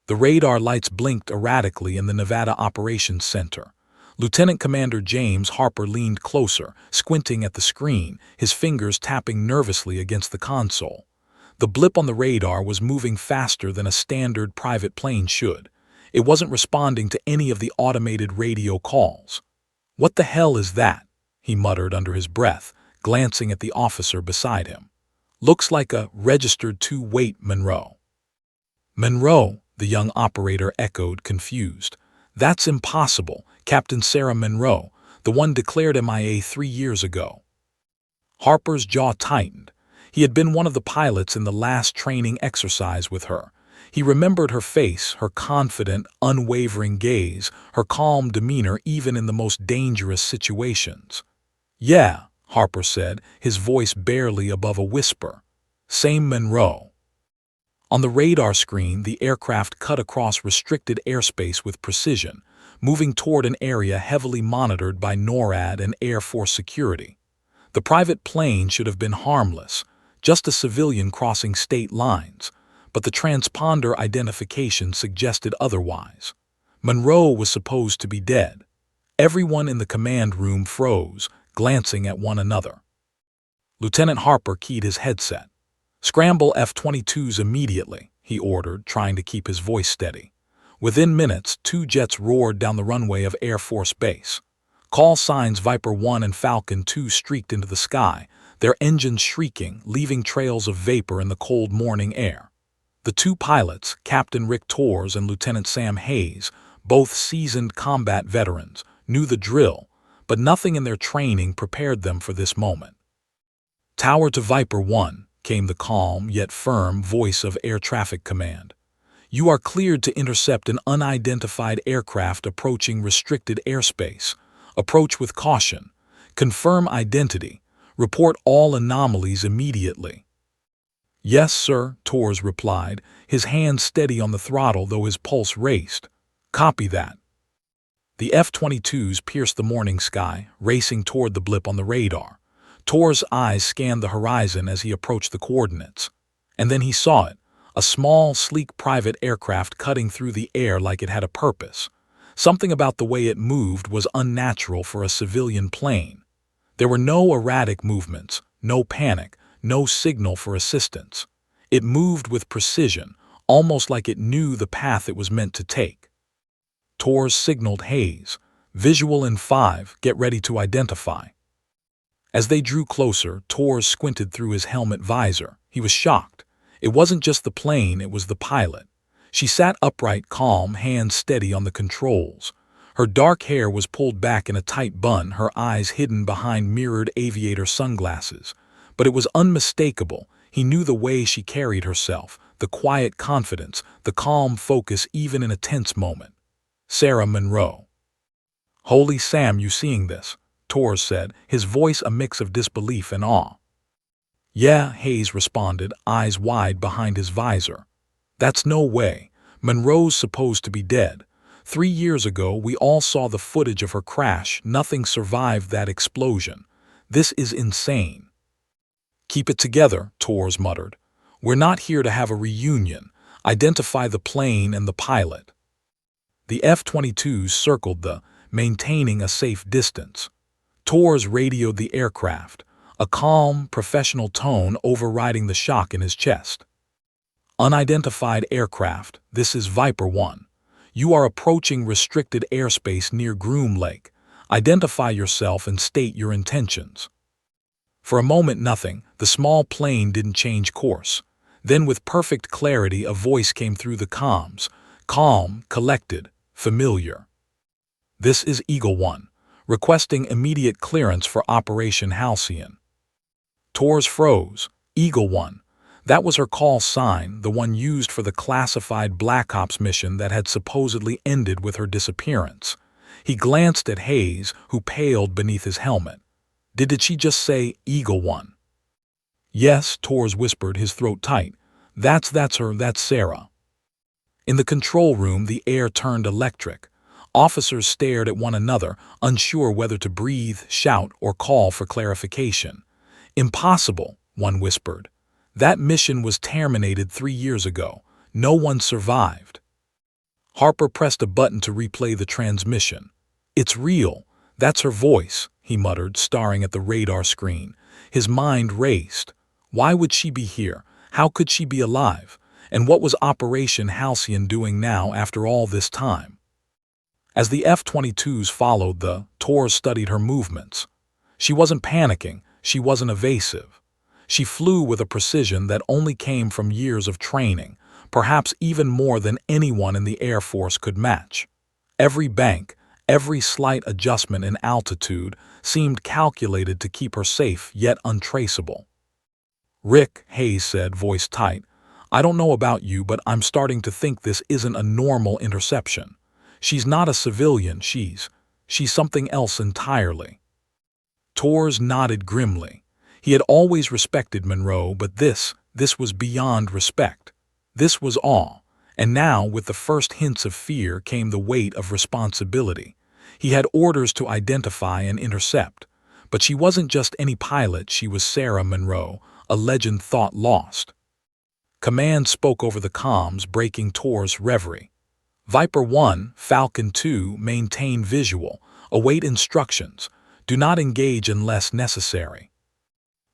The radar lights blinked erratically in the Nevada Operations Center. Lieutenant Commander James Harper leaned closer, squinting at the screen, his fingers tapping nervously against the console. The blip on the radar was moving faster than a standard private plane should. It wasn't responding to any of the automated radio calls. "What the hell is that?" he muttered under his breath, glancing at the officer beside him. "Looks like a registered two-weight Monroe." "Monroe," the young operator echoed, confused. "That's impossible. Captain Sarah Monroe, the one declared MIA 3 years ago." Harper's jaw tightened. He had been one of the pilots in the last training exercise with her. He remembered her face, her confident, unwavering gaze, her calm demeanor even in the most dangerous situations. "Yeah," Harper said, his voice barely above a whisper. "Same Monroe." On the radar screen, the aircraft cut across restricted airspace with precision, moving toward an area heavily monitored by NORAD and Air Force security. The private plane should have been harmless, just a civilian crossing state lines, but the transponder identification suggested otherwise. Monroe was supposed to be dead. Everyone in the command room froze, glancing at one another. Lieutenant Harper keyed his headset. "Scramble F-22s immediately," he ordered, trying to keep his voice steady. Within minutes, 2 jets roared down the runway of Air Force Base. Call signs Viper 1 and Falcon 2 streaked into the sky, their engines shrieking, leaving trails of vapor in the cold morning air. The 2 pilots, Captain Rick Torres and Lieutenant Sam Hayes, both seasoned combat veterans, knew the drill, but nothing in their training prepared them for this moment. "Tower to Viper 1, came the calm yet firm voice of Air Traffic Command. "You are cleared to intercept an unidentified aircraft approaching restricted airspace. Approach with caution. Confirm identity. Report all anomalies immediately." "Yes, sir," Torres replied, his hand steady on the throttle though his pulse raced. "Copy that." The F-22s pierced the morning sky, racing toward the blip on the radar. Torres' eyes scanned the horizon as he approached the coordinates. And then he saw it, a small, sleek private aircraft cutting through the air like it had a purpose. Something about the way it moved was unnatural for a civilian plane. There were no erratic movements, no panic, no signal for assistance. It moved with precision, almost like it knew the path it was meant to take. Torres signaled Hayes, "Visual in 5, get ready to identify." As they drew closer, Torres squinted through his helmet visor. He was shocked. It wasn't just the plane, it was the pilot. She sat upright, calm, hands steady on the controls. Her dark hair was pulled back in a tight bun, her eyes hidden behind mirrored aviator sunglasses. But it was unmistakable. He knew the way she carried herself, the quiet confidence, the calm focus even in a tense moment. Sarah Monroe. "Holy Sam, you seeing this?" Torres said, his voice a mix of disbelief and awe. "Yeah," Hayes responded, eyes wide behind his visor. "That's no way. Monroe's supposed to be dead. 3 years ago, we all saw the footage of her crash. Nothing survived that explosion. This is insane." "Keep it together," Torres muttered. "We're not here to have a reunion. Identify the plane and the pilot." The F-22s circled maintaining a safe distance. Torres radioed the aircraft, a calm, professional tone overriding the shock in his chest. "Unidentified aircraft, this is Viper 1. You are approaching restricted airspace near Groom Lake. Identify yourself and state your intentions." For a moment nothing, the small plane didn't change course. Then with perfect clarity a voice came through the comms, calm, collected, familiar. "This is Eagle 1. Requesting immediate clearance for Operation Halcyon." Torres froze. Eagle 1. That was her call sign, the one used for the classified Black Ops mission that had supposedly ended with her disappearance. He glanced at Hayes, who paled beneath his helmet. Did she just say Eagle 1? "Yes," Torres whispered, his throat tight. That's her, that's Sarah." In the control room, the air turned electric. Officers stared at one another, unsure whether to breathe, shout, or call for clarification. "Impossible," one whispered. "That mission was terminated 3 years ago. No one survived." Harper pressed a button to replay the transmission. "It's real. That's her voice," he muttered, staring at the radar screen. His mind raced. Why would she be here? How could she be alive? And what was Operation Halcyon doing now after all this time? As the F-22s followed, the Tors studied her movements. She wasn't panicking. She wasn't evasive. She flew with a precision that only came from years of training, perhaps even more than anyone in the Air Force could match. Every bank, every slight adjustment in altitude seemed calculated to keep her safe yet untraceable. "Rick," Hayes said, voice tight, "I don't know about you, but I'm starting to think this isn't a normal interception. She's not a civilian, she's something else entirely." Tors nodded grimly. He had always respected Monroe, but this was beyond respect. This was awe, and now, with the first hints of fear, came the weight of responsibility. He had orders to identify and intercept, but she wasn't just any pilot, she was Sarah Monroe, a legend thought lost. Command spoke over the comms, breaking Tors' reverie. "Viper 1, Falcon 2, maintain visual. Await instructions. Do not engage unless necessary."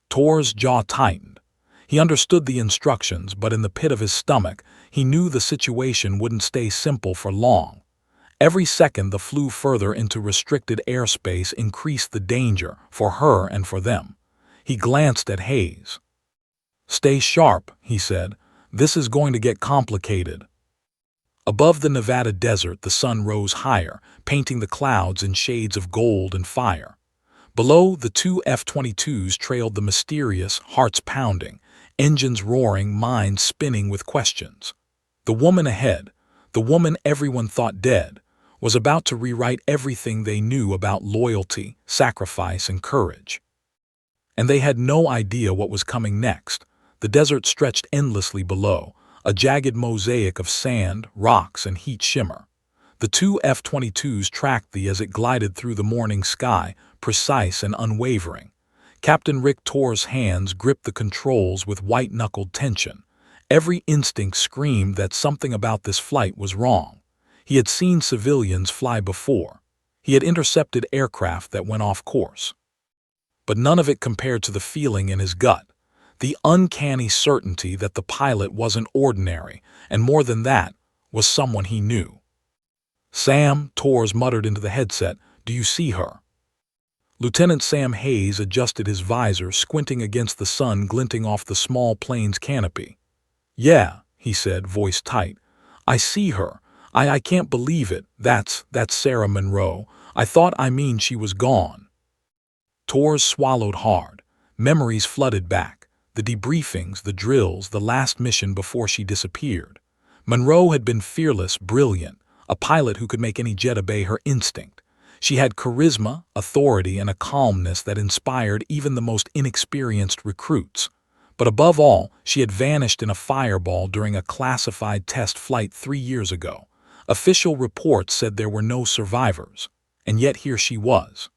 Tors' jaw tightened. He understood the instructions, but in the pit of his stomach, he knew the situation wouldn't stay simple for long. Every second the flew further into restricted airspace increased the danger for her and for them. He glanced at Hayes. "Stay sharp," he said. "This is going to get complicated." Above the Nevada desert, the sun rose higher, painting the clouds in shades of gold and fire. Below, the two F-22s trailed the mysterious, hearts pounding, engines roaring, minds spinning with questions. The woman ahead, the woman everyone thought dead, was about to rewrite everything they knew about loyalty, sacrifice, and courage. And they had no idea what was coming next. The desert stretched endlessly below, a jagged mosaic of sand, rocks, and heat shimmer. The two F-22s tracked the as it glided through the morning sky, precise and unwavering. Captain Rick Tors' hands gripped the controls with white-knuckled tension. Every instinct screamed that something about this flight was wrong. He had seen civilians fly before. He had intercepted aircraft that went off course. But none of it compared to the feeling in his gut, the uncanny certainty that the pilot wasn't ordinary, and more than that, was someone he knew. "Sam," Tors muttered into the headset, "do you see her?" Lieutenant Sam Hayes adjusted his visor, squinting against the sun glinting off the small plane's canopy. "Yeah," he said, voice tight. "I see her. I can't believe it. That's Sarah Monroe. I mean she was gone." Tors swallowed hard. Memories flooded back. The debriefings, the drills, the last mission before she disappeared. Monroe had been fearless, brilliant, a pilot who could make any jet obey her instinct. She had charisma, authority, and a calmness that inspired even the most inexperienced recruits. But above all, she had vanished in a fireball during a classified test flight 3 years ago. Official reports said there were no survivors, and yet here she was.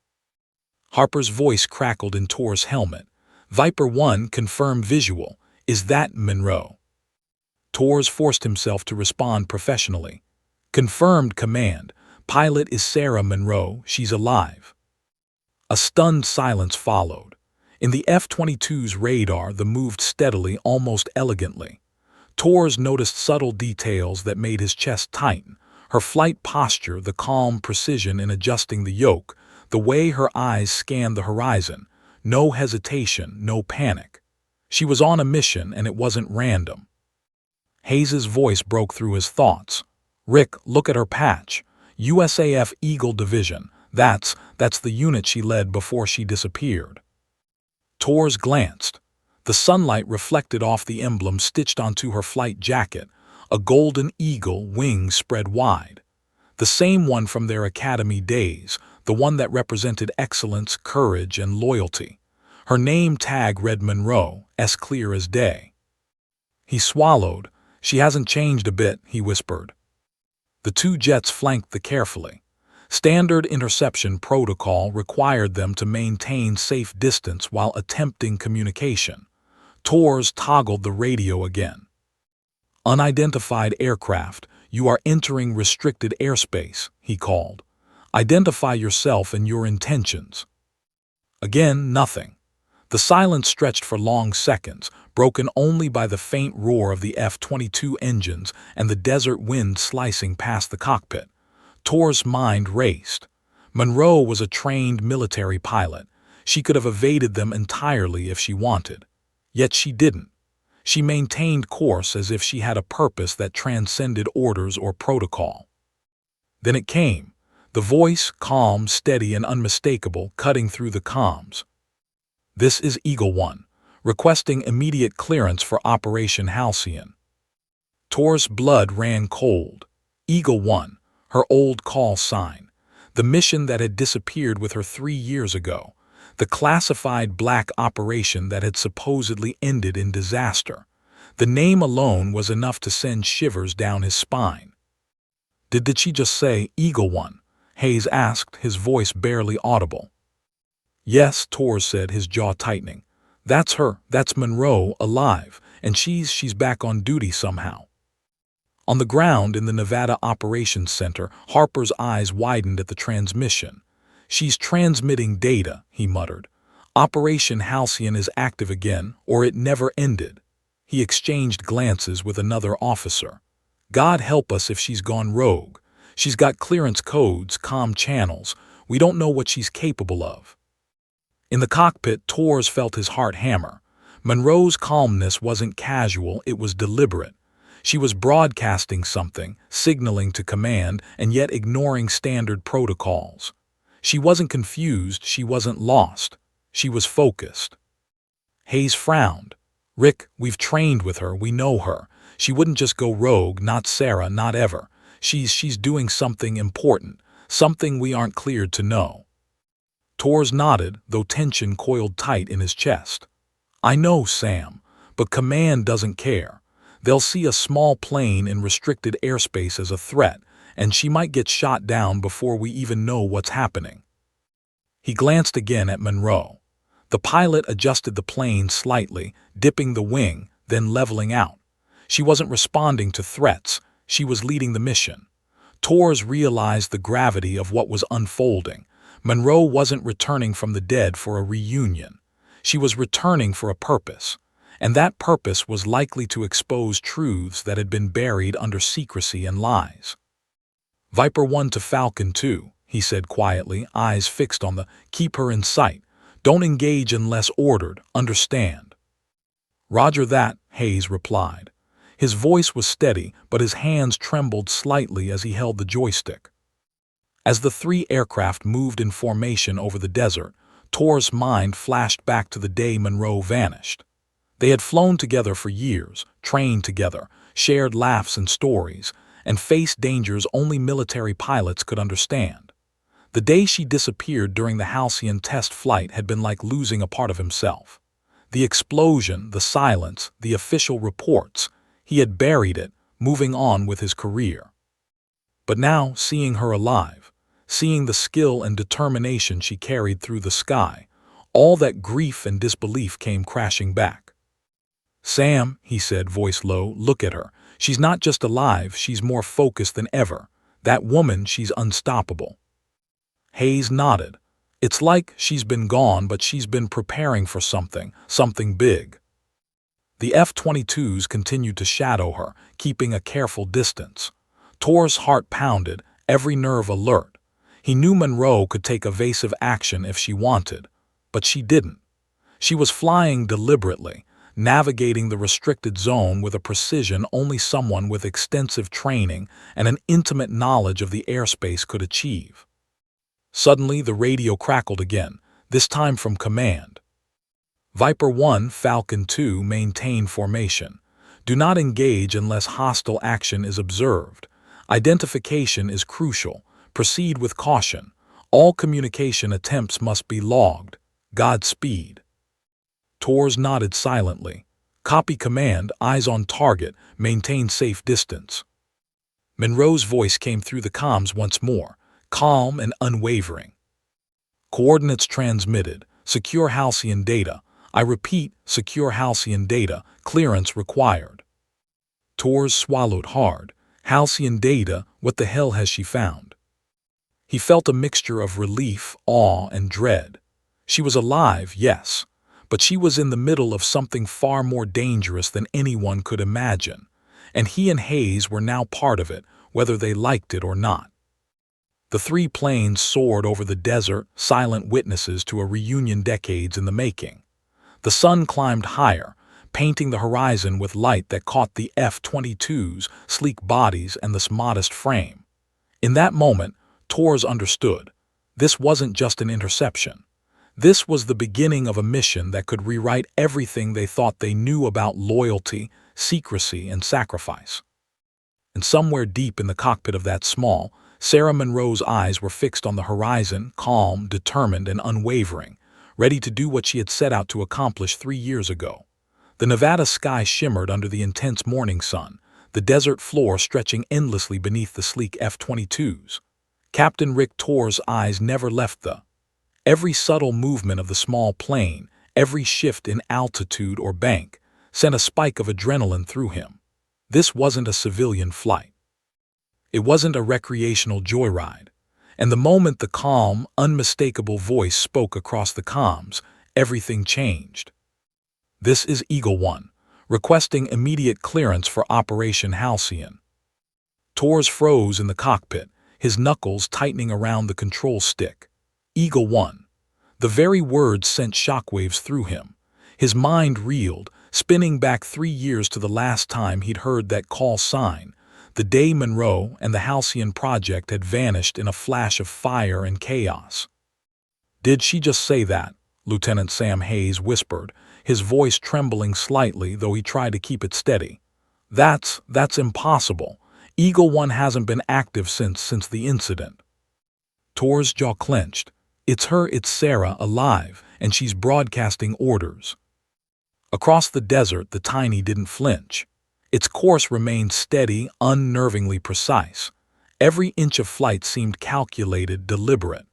Harper's voice crackled in Tors' helmet. "Viper 1, confirm visual. Is that Monroe?" Tors forced himself to respond professionally. "Confirmed, command. Pilot is Sarah Monroe. She's alive." A stunned silence followed. In the F-22's radar, the moved steadily, almost elegantly. Tors noticed subtle details that made his chest tighten. Her flight posture, the calm precision in adjusting the yoke, the way her eyes scanned the horizon. No hesitation, no panic. She was on a mission, and it wasn't random. Hayes's voice broke through his thoughts. "Rick, look at her patch. USAF Eagle Division. That's the unit she led before she disappeared." Tors glanced. The sunlight reflected off the emblem stitched onto her flight jacket, a golden eagle, wings spread wide. The same one from their academy days, the one that represented excellence, courage, and loyalty. Her name tag read Monroe, as clear as day. He swallowed. "She hasn't changed a bit," he whispered. The two jets flanked the carefully. Standard interception protocol required them to maintain safe distance while attempting communication. Tors toggled the radio again. "Unidentified aircraft. "You are entering restricted airspace," he called. "Identify yourself and your intentions." Again, nothing. The silence stretched for long seconds, broken only by the faint roar of the F-22 engines and the desert wind slicing past the cockpit. Tor's mind raced. Monroe was a trained military pilot. She could have evaded them entirely if she wanted. Yet she didn't. She maintained course as if she had a purpose that transcended orders or protocol. Then it came, the voice, calm, steady, and unmistakable, cutting through the comms. "This is Eagle One, requesting immediate clearance for Operation Halcyon." Tor's blood ran cold. Eagle One, her old call sign. The mission that had disappeared with her 3 years ago. The classified black operation that had supposedly ended in disaster. The name alone was enough to send shivers down his spine. Did she just say Eagle One? Hayes asked, his voice barely audible. "Yes," Tor said, his jaw tightening. "That's her, that's Monroe, alive, and she's back on duty somehow." On the ground in the Nevada Operations Center, Harper's eyes widened at the transmission. "She's transmitting data," he muttered. "Operation Halcyon is active again, or it never ended." He exchanged glances with another officer. "God help us if she's gone rogue. She's got clearance codes, comm channels. We don't know what she's capable of." In the cockpit, Torres felt his heart hammer. Monroe's calmness wasn't casual, it was deliberate. She was broadcasting something, signaling to command, and yet ignoring standard protocols. She wasn't confused, she wasn't lost. She was focused. Hayes frowned. "Rick, we've trained with her, we know her. She wouldn't just go rogue, not Sarah, not ever. She's doing something important, something we aren't cleared to know." Torres nodded, though tension coiled tight in his chest. "I know, Sam, but command doesn't care. They'll see a small plane in restricted airspace as a threat, and she might get shot down before we even know what's happening." He glanced again at Monroe. The pilot adjusted the plane slightly, dipping the wing, then leveling out. She wasn't responding to threats, she was leading the mission. Torres realized the gravity of what was unfolding. Monroe wasn't returning from the dead for a reunion. She was returning for a purpose, and that purpose was likely to expose truths that had been buried under secrecy and lies. "Viper 1 to Falcon 2, he said quietly, eyes fixed on the "Keep her in sight. Don't engage unless ordered, understand?" "Roger that," Hayes replied. His voice was steady, but his hands trembled slightly as he held the joystick. As the 3 aircraft moved in formation over the desert, Tor's mind flashed back to the day Monroe vanished. They had flown together for years, trained together, shared laughs and stories, and faced dangers only military pilots could understand. The day she disappeared during the Halcyon test flight had been like losing a part of himself. The explosion, the silence, the official reports, he had buried it, moving on with his career. But now, seeing her alive, seeing the skill and determination she carried through the sky, all that grief and disbelief came crashing back. "Sam," he said, voice low, "look at her. She's not just alive, she's more focused than ever. That woman, she's unstoppable." Hayes nodded. "It's like she's been gone, but she's been preparing for something big." The F-22s continued to shadow her, keeping a careful distance. Tor's heart pounded, every nerve alert. He knew Monroe could take evasive action if she wanted, but she didn't. She was flying deliberately, navigating the restricted zone with a precision only someone with extensive training and an intimate knowledge of the airspace could achieve. Suddenly, the radio crackled again, this time from command. "Viper 1, Falcon 2, maintain formation. Do not engage unless hostile action is observed. Identification is crucial. Proceed with caution. All communication attempts must be logged. Godspeed." Torres nodded silently. "Copy command, eyes on target, maintain safe distance." Monroe's voice came through the comms once more, calm and unwavering. "Coordinates transmitted. Secure Halcyon data. I repeat, secure Halcyon data. Clearance required." Torres swallowed hard. Halcyon data, what the hell has she found? He felt a mixture of relief, awe, and dread. She was alive, yes, but she was in the middle of something far more dangerous than anyone could imagine, and he and Hayes were now part of it, whether they liked it or not. The three planes soared over the desert, silent witnesses to a reunion decades in the making. The sun climbed higher, painting the horizon with light that caught the F-22's sleek bodies and the modest frame. In that moment, Torres understood. This wasn't just an interception. This was the beginning of a mission that could rewrite everything they thought they knew about loyalty, secrecy, and sacrifice. And somewhere deep in the cockpit of that small, Sarah Monroe's eyes were fixed on the horizon, calm, determined, and unwavering, ready to do what she had set out to accomplish 3 years ago. The Nevada sky shimmered under the intense morning sun, the desert floor stretching endlessly beneath the sleek F-22s. Captain Rick Torres' eyes never left the. Every subtle movement of the small plane, every shift in altitude or bank, sent a spike of adrenaline through him. This wasn't a civilian flight. It wasn't a recreational joyride. And the moment the calm, unmistakable voice spoke across the comms, everything changed. "This is Eagle One, requesting immediate clearance for Operation Halcyon." Torres froze in the cockpit, his knuckles tightening around the control stick. Eagle One. The very words sent shockwaves through him. His mind reeled, spinning back 3 years to the last time he'd heard that call sign, the day Monroe and the Halcyon project had vanished in a flash of fire and chaos. "Did she just say that?" Lieutenant Sam Hayes whispered, his voice trembling slightly though he tried to keep it steady. That's impossible. Eagle One hasn't been active since the incident." Torres' jaw clenched. "It's her, it's Sarah, alive, and she's broadcasting orders." Across the desert, the Tiny didn't flinch. Its course remained steady, unnervingly precise. Every inch of flight seemed calculated, deliberate.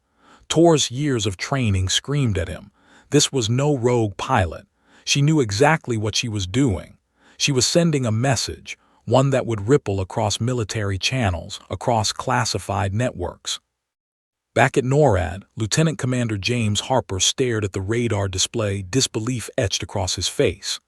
Torres' years of training screamed at him. This was no rogue pilot. She knew exactly what she was doing. She was sending a message, one that would ripple across military channels, across classified networks. Back at NORAD, Lieutenant Commander James Harper stared at the radar display, disbelief etched across his face.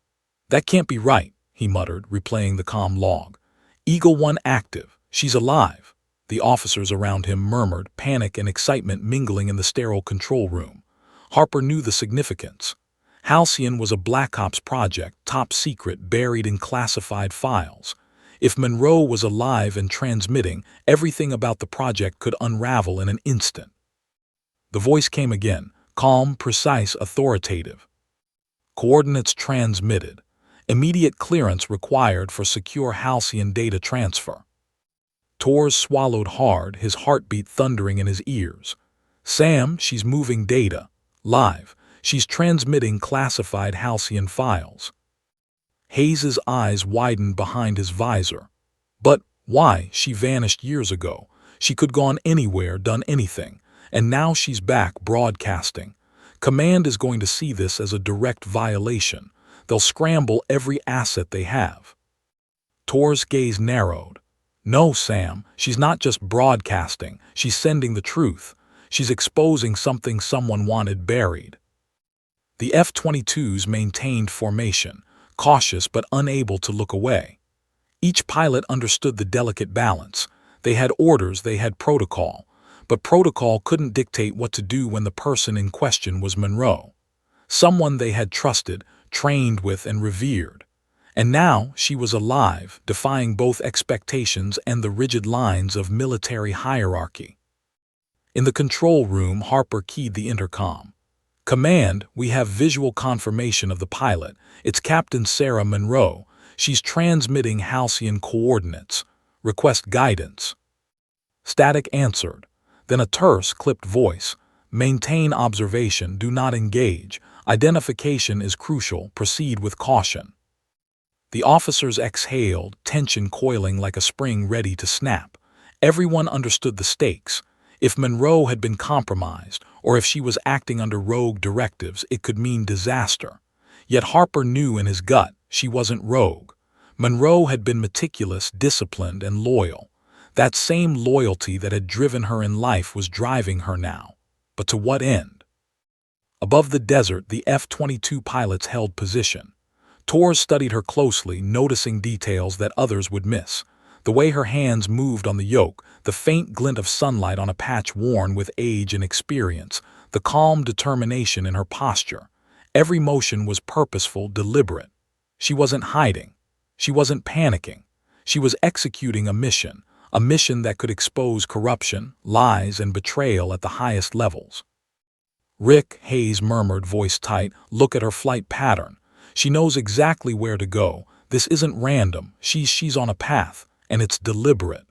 "That can't be right," he muttered, replaying the comm log. "Eagle One active. She's alive." The officers around him murmured, panic and excitement mingling in the sterile control room. Harper knew the significance. Halcyon was a Black Ops project, top secret, buried in classified files. If Monroe was alive and transmitting, everything about the project could unravel in an instant. The voice came again, calm, precise, authoritative. "Coordinates transmitted. Immediate clearance required for secure Halcyon data transfer." Torres swallowed hard, his heartbeat thundering in his ears. "Sam, she's moving data. Live. She's transmitting classified Halcyon files." Hayes's eyes widened behind his visor. "But why? She vanished years ago. She could gone anywhere, done anything. And now she's back, broadcasting. Command is going to see this as a direct violation. They'll scramble every asset they have." Torres' gaze narrowed. "No, Sam, she's not just broadcasting. She's sending the truth. She's exposing something someone wanted buried." The F-22s maintained formation, cautious but unable to look away. Each pilot understood the delicate balance. They had orders, they had protocol, but protocol couldn't dictate what to do when the person in question was Monroe. Someone they had trusted, trained with, and revered. And now she was alive, defying both expectations and the rigid lines of military hierarchy. In the control room, Harper keyed the intercom. "Command, we have visual confirmation of the pilot. It's Captain Sarah Monroe. She's transmitting Halcyon coordinates. Request guidance." Static answered. Then a terse, clipped voice. "Maintain observation, do not engage. Identification is crucial, proceed with caution." The officers exhaled, tension coiling like a spring ready to snap. Everyone understood the stakes. If Monroe had been compromised, or if she was acting under rogue directives, it could mean disaster. Yet Harper knew in his gut she wasn't rogue. Monroe had been meticulous, disciplined, and loyal. That same loyalty that had driven her in life was driving her now. But to what end? Above the desert, the F-22 pilots held position. Torres studied her closely, noticing details that others would miss. The way her hands moved on the yoke, the faint glint of sunlight on a patch worn with age and experience, the calm determination in her posture. Every motion was purposeful, deliberate. She wasn't hiding. She wasn't panicking. She was executing a mission that could expose corruption, lies, and betrayal at the highest levels. "Rick," Hayes murmured, voice tight, "look at her flight pattern. She knows exactly where to go. This isn't random. She's on a path, and it's deliberate."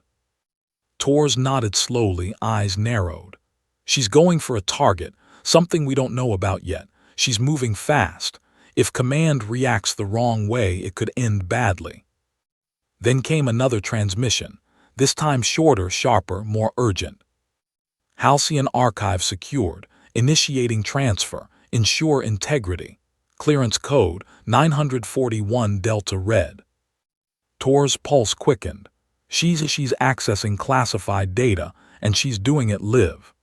Torres nodded slowly, eyes narrowed. "She's going for a target, something we don't know about yet. She's moving fast. If command reacts the wrong way, it could end badly." Then came another transmission, this time shorter, sharper, more urgent. "Halcyon archive secured. Initiating transfer. Ensure integrity. Clearance code 941 Delta Red." Tor's pulse quickened. She's accessing classified data, and she's doing it live.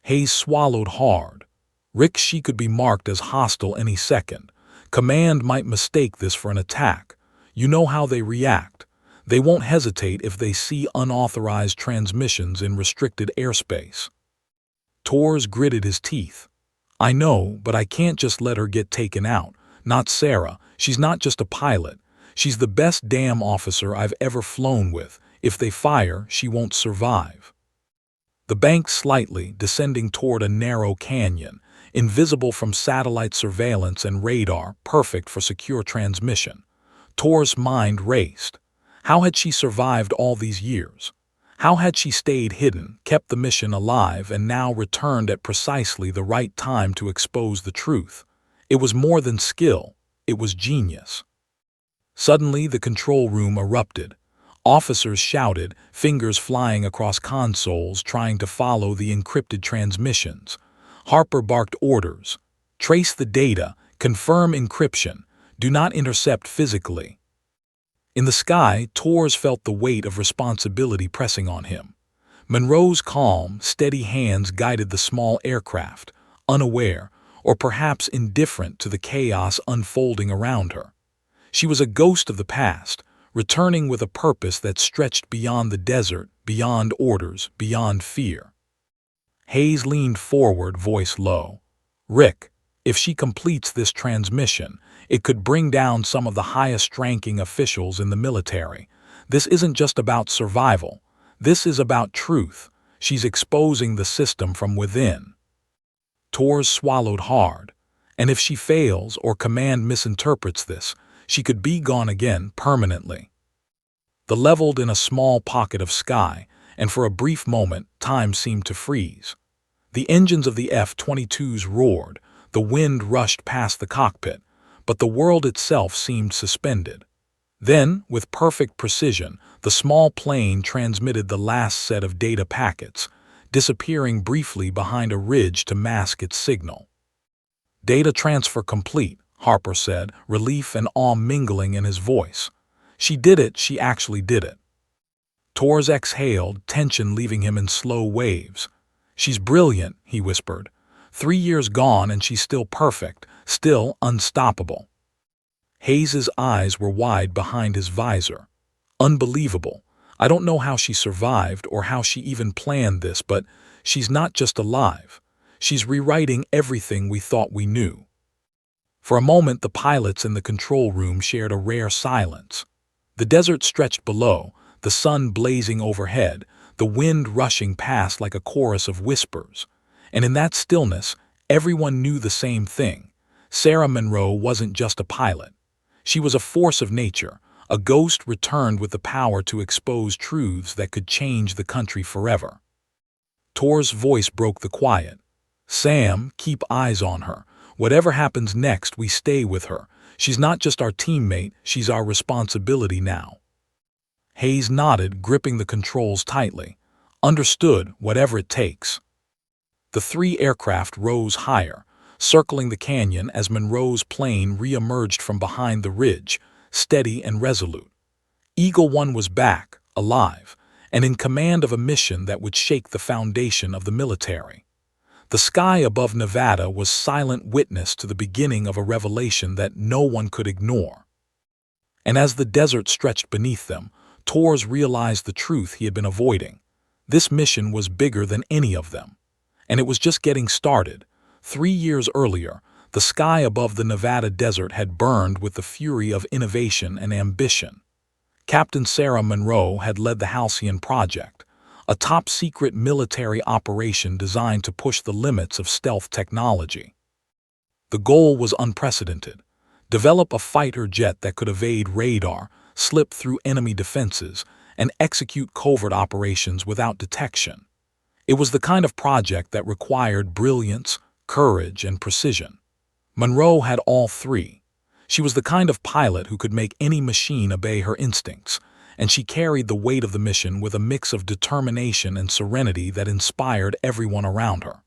Hayes swallowed hard. "Rick, she could be marked as hostile any second. Command might mistake this for an attack. You know how they react. They won't hesitate if they see unauthorized transmissions in restricted airspace." Torres gritted his teeth. "I know, but I can't just let her get taken out. Not Sarah. She's not just a pilot. She's the best damn officer I've ever flown with. If they fire, she won't survive." The bank slightly, descending toward a narrow canyon, invisible from satellite surveillance and radar, perfect for secure transmission. Torres' mind raced. How had she survived all these years? How had she stayed hidden, kept the mission alive, and now returned at precisely the right time to expose the truth? It was more than skill. It was genius. Suddenly, the control room erupted. Officers shouted, fingers flying across consoles trying to follow the encrypted transmissions. Harper barked orders. "Trace the data. Confirm encryption. Do not intercept physically." In the sky, Torres felt the weight of responsibility pressing on him. Monroe's calm, steady hands guided the small aircraft, unaware, or perhaps indifferent to the chaos unfolding around her. She was a ghost of the past, returning with a purpose that stretched beyond the desert, beyond orders, beyond fear. Hayes leaned forward, voice low. "Rick, if she completes this transmission, it could bring down some of the highest-ranking officials in the military. This isn't just about survival. This is about truth. She's exposing the system from within." Torres swallowed hard. And if she fails or command misinterprets this, she could be gone again permanently. They leveled in a small pocket of sky, and for a brief moment, time seemed to freeze. The engines of the F-22s roared, the wind rushed past the cockpit, but the world itself seemed suspended. Then, with perfect precision, the small plane transmitted the last set of data packets, disappearing briefly behind a ridge to mask its signal. "Data transfer complete," Harper said, relief and awe mingling in his voice. "She did it, she actually did it." Torres exhaled, tension leaving him in slow waves. "She's brilliant," he whispered. 3 years gone and she's still perfect, still unstoppable." Hayes's eyes were wide behind his visor. "Unbelievable. I don't know how she survived or how she even planned this, but she's not just alive. She's rewriting everything we thought we knew." For a moment, the pilots in the control room shared a rare silence. The desert stretched below, the sun blazing overhead, the wind rushing past like a chorus of whispers. And in that stillness, everyone knew the same thing. Sarah Monroe wasn't just a pilot. She was a force of nature, a ghost returned with the power to expose truths that could change the country forever. Tor's voice broke the quiet. "Sam, keep eyes on her. Whatever happens next, we stay with her. She's not just our teammate, she's our responsibility now." Hayes nodded, gripping the controls tightly. "Understood, whatever it takes." The 3 aircraft rose higher, circling the canyon as Monroe's plane re-emerged from behind the ridge, steady and resolute. Eagle One was back, alive, and in command of a mission that would shake the foundation of the military. The sky above Nevada was silent witness to the beginning of a revelation that no one could ignore. And as the desert stretched beneath them, Torres realized the truth he had been avoiding. This mission was bigger than any of them. And it was just getting started. 3 years earlier, the sky above the Nevada desert had burned with the fury of innovation and ambition. Captain Sarah Monroe had led the Halcyon Project, a top-secret military operation designed to push the limits of stealth technology. The goal was unprecedented: develop a fighter jet that could evade radar, slip through enemy defenses, and execute covert operations without detection. It was the kind of project that required brilliance, courage, and precision. Monroe had all three. She was the kind of pilot who could make any machine obey her instincts, and she carried the weight of the mission with a mix of determination and serenity that inspired everyone around her.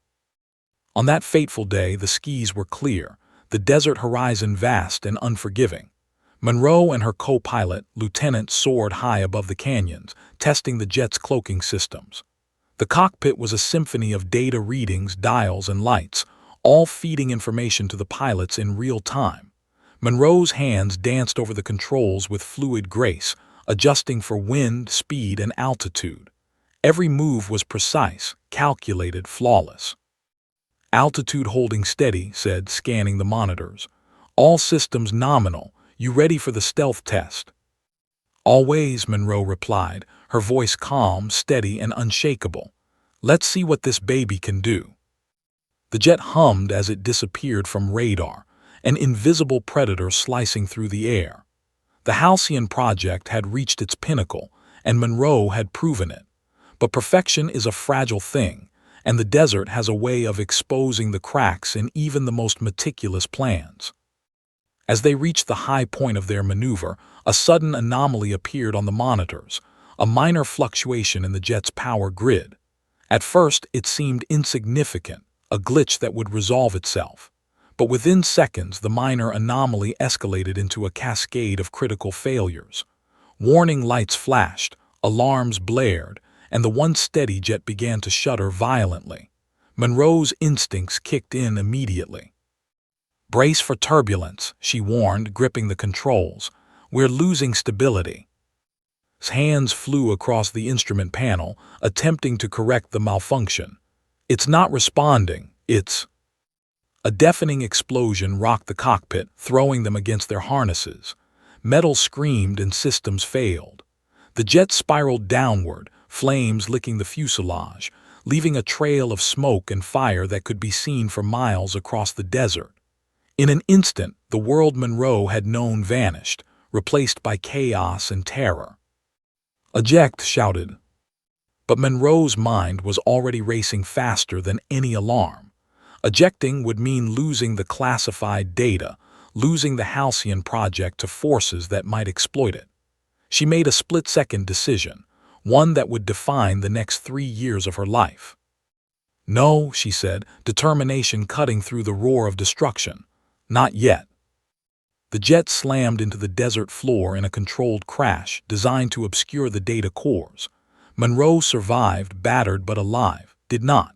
On that fateful day, the skies were clear, the desert horizon vast and unforgiving. Monroe and her co-pilot, Lieutenant, soared high above the canyons, testing the jet's cloaking systems. The cockpit was a symphony of data readings, dials, and lights, all feeding information to the pilots in real time. Monroe's hands danced over the controls with fluid grace, adjusting for wind, speed, and altitude. Every move was precise, calculated, flawless. "Altitude holding steady," said, scanning the monitors. "All systems nominal. You ready for the stealth test?" "Always," Monroe replied, her voice calm, steady, and unshakable. "Let's see what this baby can do." The jet hummed as it disappeared from radar, an invisible predator slicing through the air. The Halcyon Project had reached its pinnacle, and Monroe had proven it. But perfection is a fragile thing, and the desert has a way of exposing the cracks in even the most meticulous plans. As they reached the high point of their maneuver, a sudden anomaly appeared on the monitors, a minor fluctuation in the jet's power grid. At first, it seemed insignificant, a glitch that would resolve itself. But within seconds, the minor anomaly escalated into a cascade of critical failures. Warning lights flashed, alarms blared, and the once steady jet began to shudder violently. Monroe's instincts kicked in immediately. "Brace for turbulence," she warned, gripping the controls. "We're losing stability." His hands flew across the instrument panel, attempting to correct the malfunction. "It's not responding, it's—" A deafening explosion rocked the cockpit, throwing them against their harnesses. Metal screamed and systems failed. The jet spiraled downward, flames licking the fuselage, leaving a trail of smoke and fire that could be seen for miles across the desert. In an instant, the world Monroe had known vanished, replaced by chaos and terror. "Eject!" shouted. But Monroe's mind was already racing faster than any alarm. Ejecting would mean losing the classified data, losing the Halcyon Project to forces that might exploit it. She made a split-second decision, one that would define the next 3 years of her life. "No," she said, determination cutting through the roar of destruction. "Not yet." The jet slammed into the desert floor in a controlled crash designed to obscure the data cores. Monroe survived, battered but alive, did not.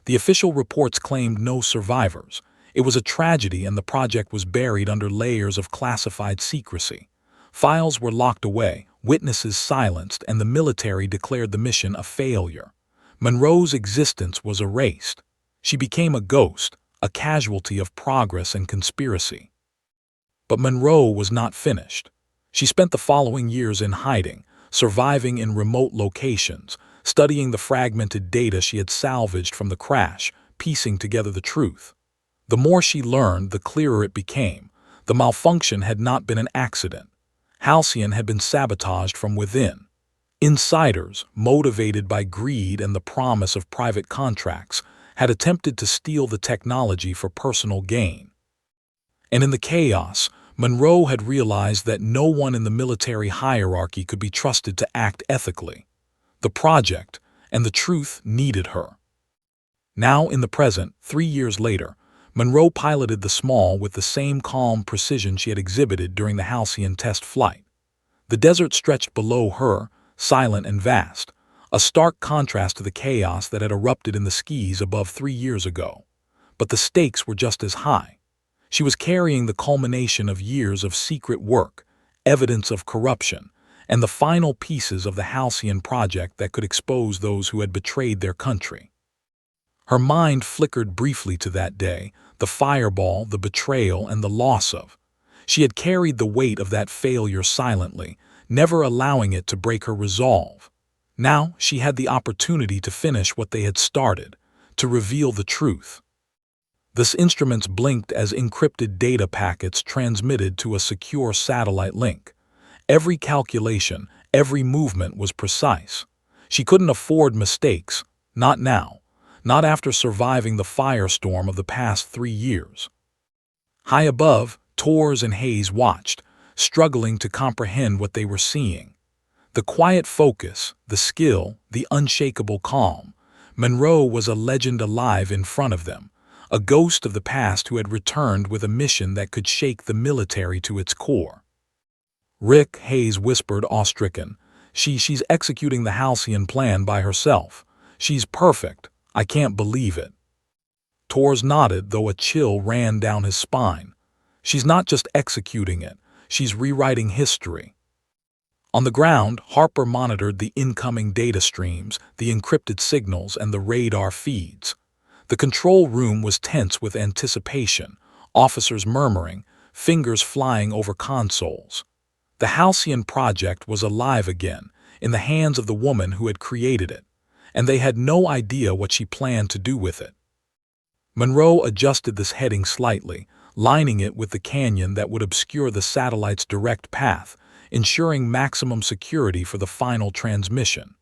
The official reports claimed no survivors. It was a tragedy, and the project was buried under layers of classified secrecy. Files were locked away, witnesses silenced, and the military declared the mission a failure. Monroe's existence was erased. She became a ghost, a casualty of progress and conspiracy. But Monroe was not finished. She spent the following years in hiding, surviving in remote locations, studying the fragmented data she had salvaged from the crash, piecing together the truth. The more she learned, the clearer it became. The malfunction had not been an accident. Halcyon had been sabotaged from within. Insiders, motivated by greed and the promise of private contracts, had attempted to steal the technology for personal gain. And in the chaos, Monroe had realized that no one in the military hierarchy could be trusted to act ethically. The project and the truth needed her. Now, in the present, 3 years later, Monroe piloted the Small with the same calm precision she had exhibited during the Halcyon test flight. The desert stretched below her, silent and vast, a stark contrast to the chaos that had erupted in the skies above 3 years ago. But the stakes were just as high. She was carrying the culmination of years of secret work, evidence of corruption, and the final pieces of the Halcyon project that could expose those who had betrayed their country. Her mind flickered briefly to that day, the fireball, the betrayal, and the loss of. She had carried the weight of that failure silently, never allowing it to break her resolve. Now she had the opportunity to finish what they had started, to reveal the truth. The instruments blinked as encrypted data packets transmitted to a secure satellite link. Every calculation, every movement was precise. She couldn't afford mistakes, not now, not after surviving the firestorm of the past 3 years. High above, Torres and Hayes watched, struggling to comprehend what they were seeing. The quiet focus, the skill, the unshakable calm. Monroe was a legend alive in front of them, a ghost of the past who had returned with a mission that could shake the military to its core. "Rick," Hayes whispered, awe-stricken. She's executing the Halcyon plan by herself. She's perfect. I can't believe it." Torres nodded, though a chill ran down his spine. She's not just executing it, she's rewriting history. On the ground, Harper monitored the incoming data streams, the encrypted signals, and the radar feeds. The control room was tense with anticipation, officers murmuring, fingers flying over consoles. The Halcyon project was alive again, in the hands of the woman who had created it, and they had no idea what she planned to do with it. Monroe adjusted this heading slightly, lining it with the canyon that would obscure the satellite's direct path, ensuring maximum security for the final transmission.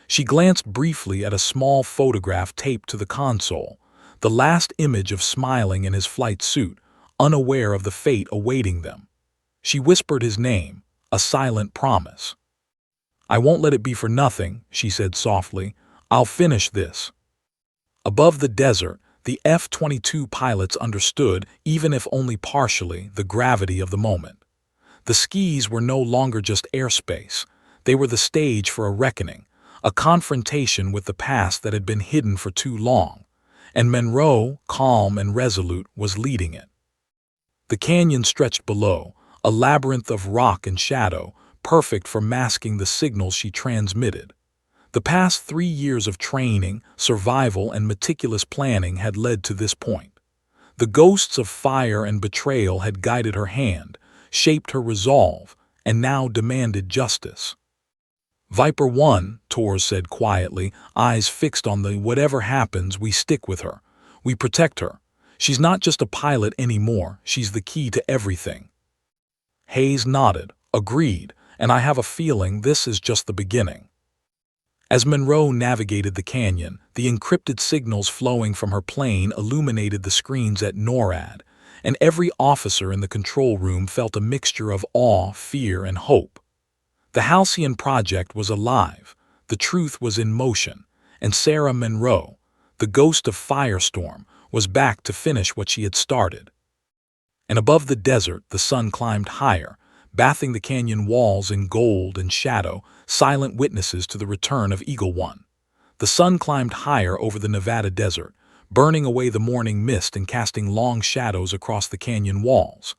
She glanced briefly at a small photograph taped to the console, the last image of Smiling in his flight suit, unaware of the fate awaiting them. She whispered his name, a silent promise. "I won't let it be for nothing," she said softly. "I'll finish this." Above the desert, the F-22 pilots understood, even if only partially, the gravity of the moment. The skis were no longer just airspace. They were the stage for a reckoning, a confrontation with the past that had been hidden for too long, and Monroe, calm and resolute, was leading it. The canyon stretched below, a labyrinth of rock and shadow, perfect for masking the signals she transmitted. The past 3 years of training, survival, and meticulous planning had led to this point. The ghosts of fire and betrayal had guided her hand, shaped her resolve, and now demanded justice. "Viper 1, Torres said quietly, eyes fixed on the "whatever happens, we stick with her. We protect her. She's not just a pilot anymore, she's the key to everything." Hayes nodded, agreed, and I have a feeling this is just the beginning. As Monroe navigated the canyon, the encrypted signals flowing from her plane illuminated the screens at NORAD, and every officer in the control room felt a mixture of awe, fear, and hope. The Halcyon project was alive, the truth was in motion, and Sarah Monroe, the ghost of Firestorm, was back to finish what she had started. And above the desert, the sun climbed higher, bathing the canyon walls in gold and shadow, silent witnesses to the return of Eagle One. The sun climbed higher over the Nevada desert, burning away the morning mist and casting long shadows across the canyon walls.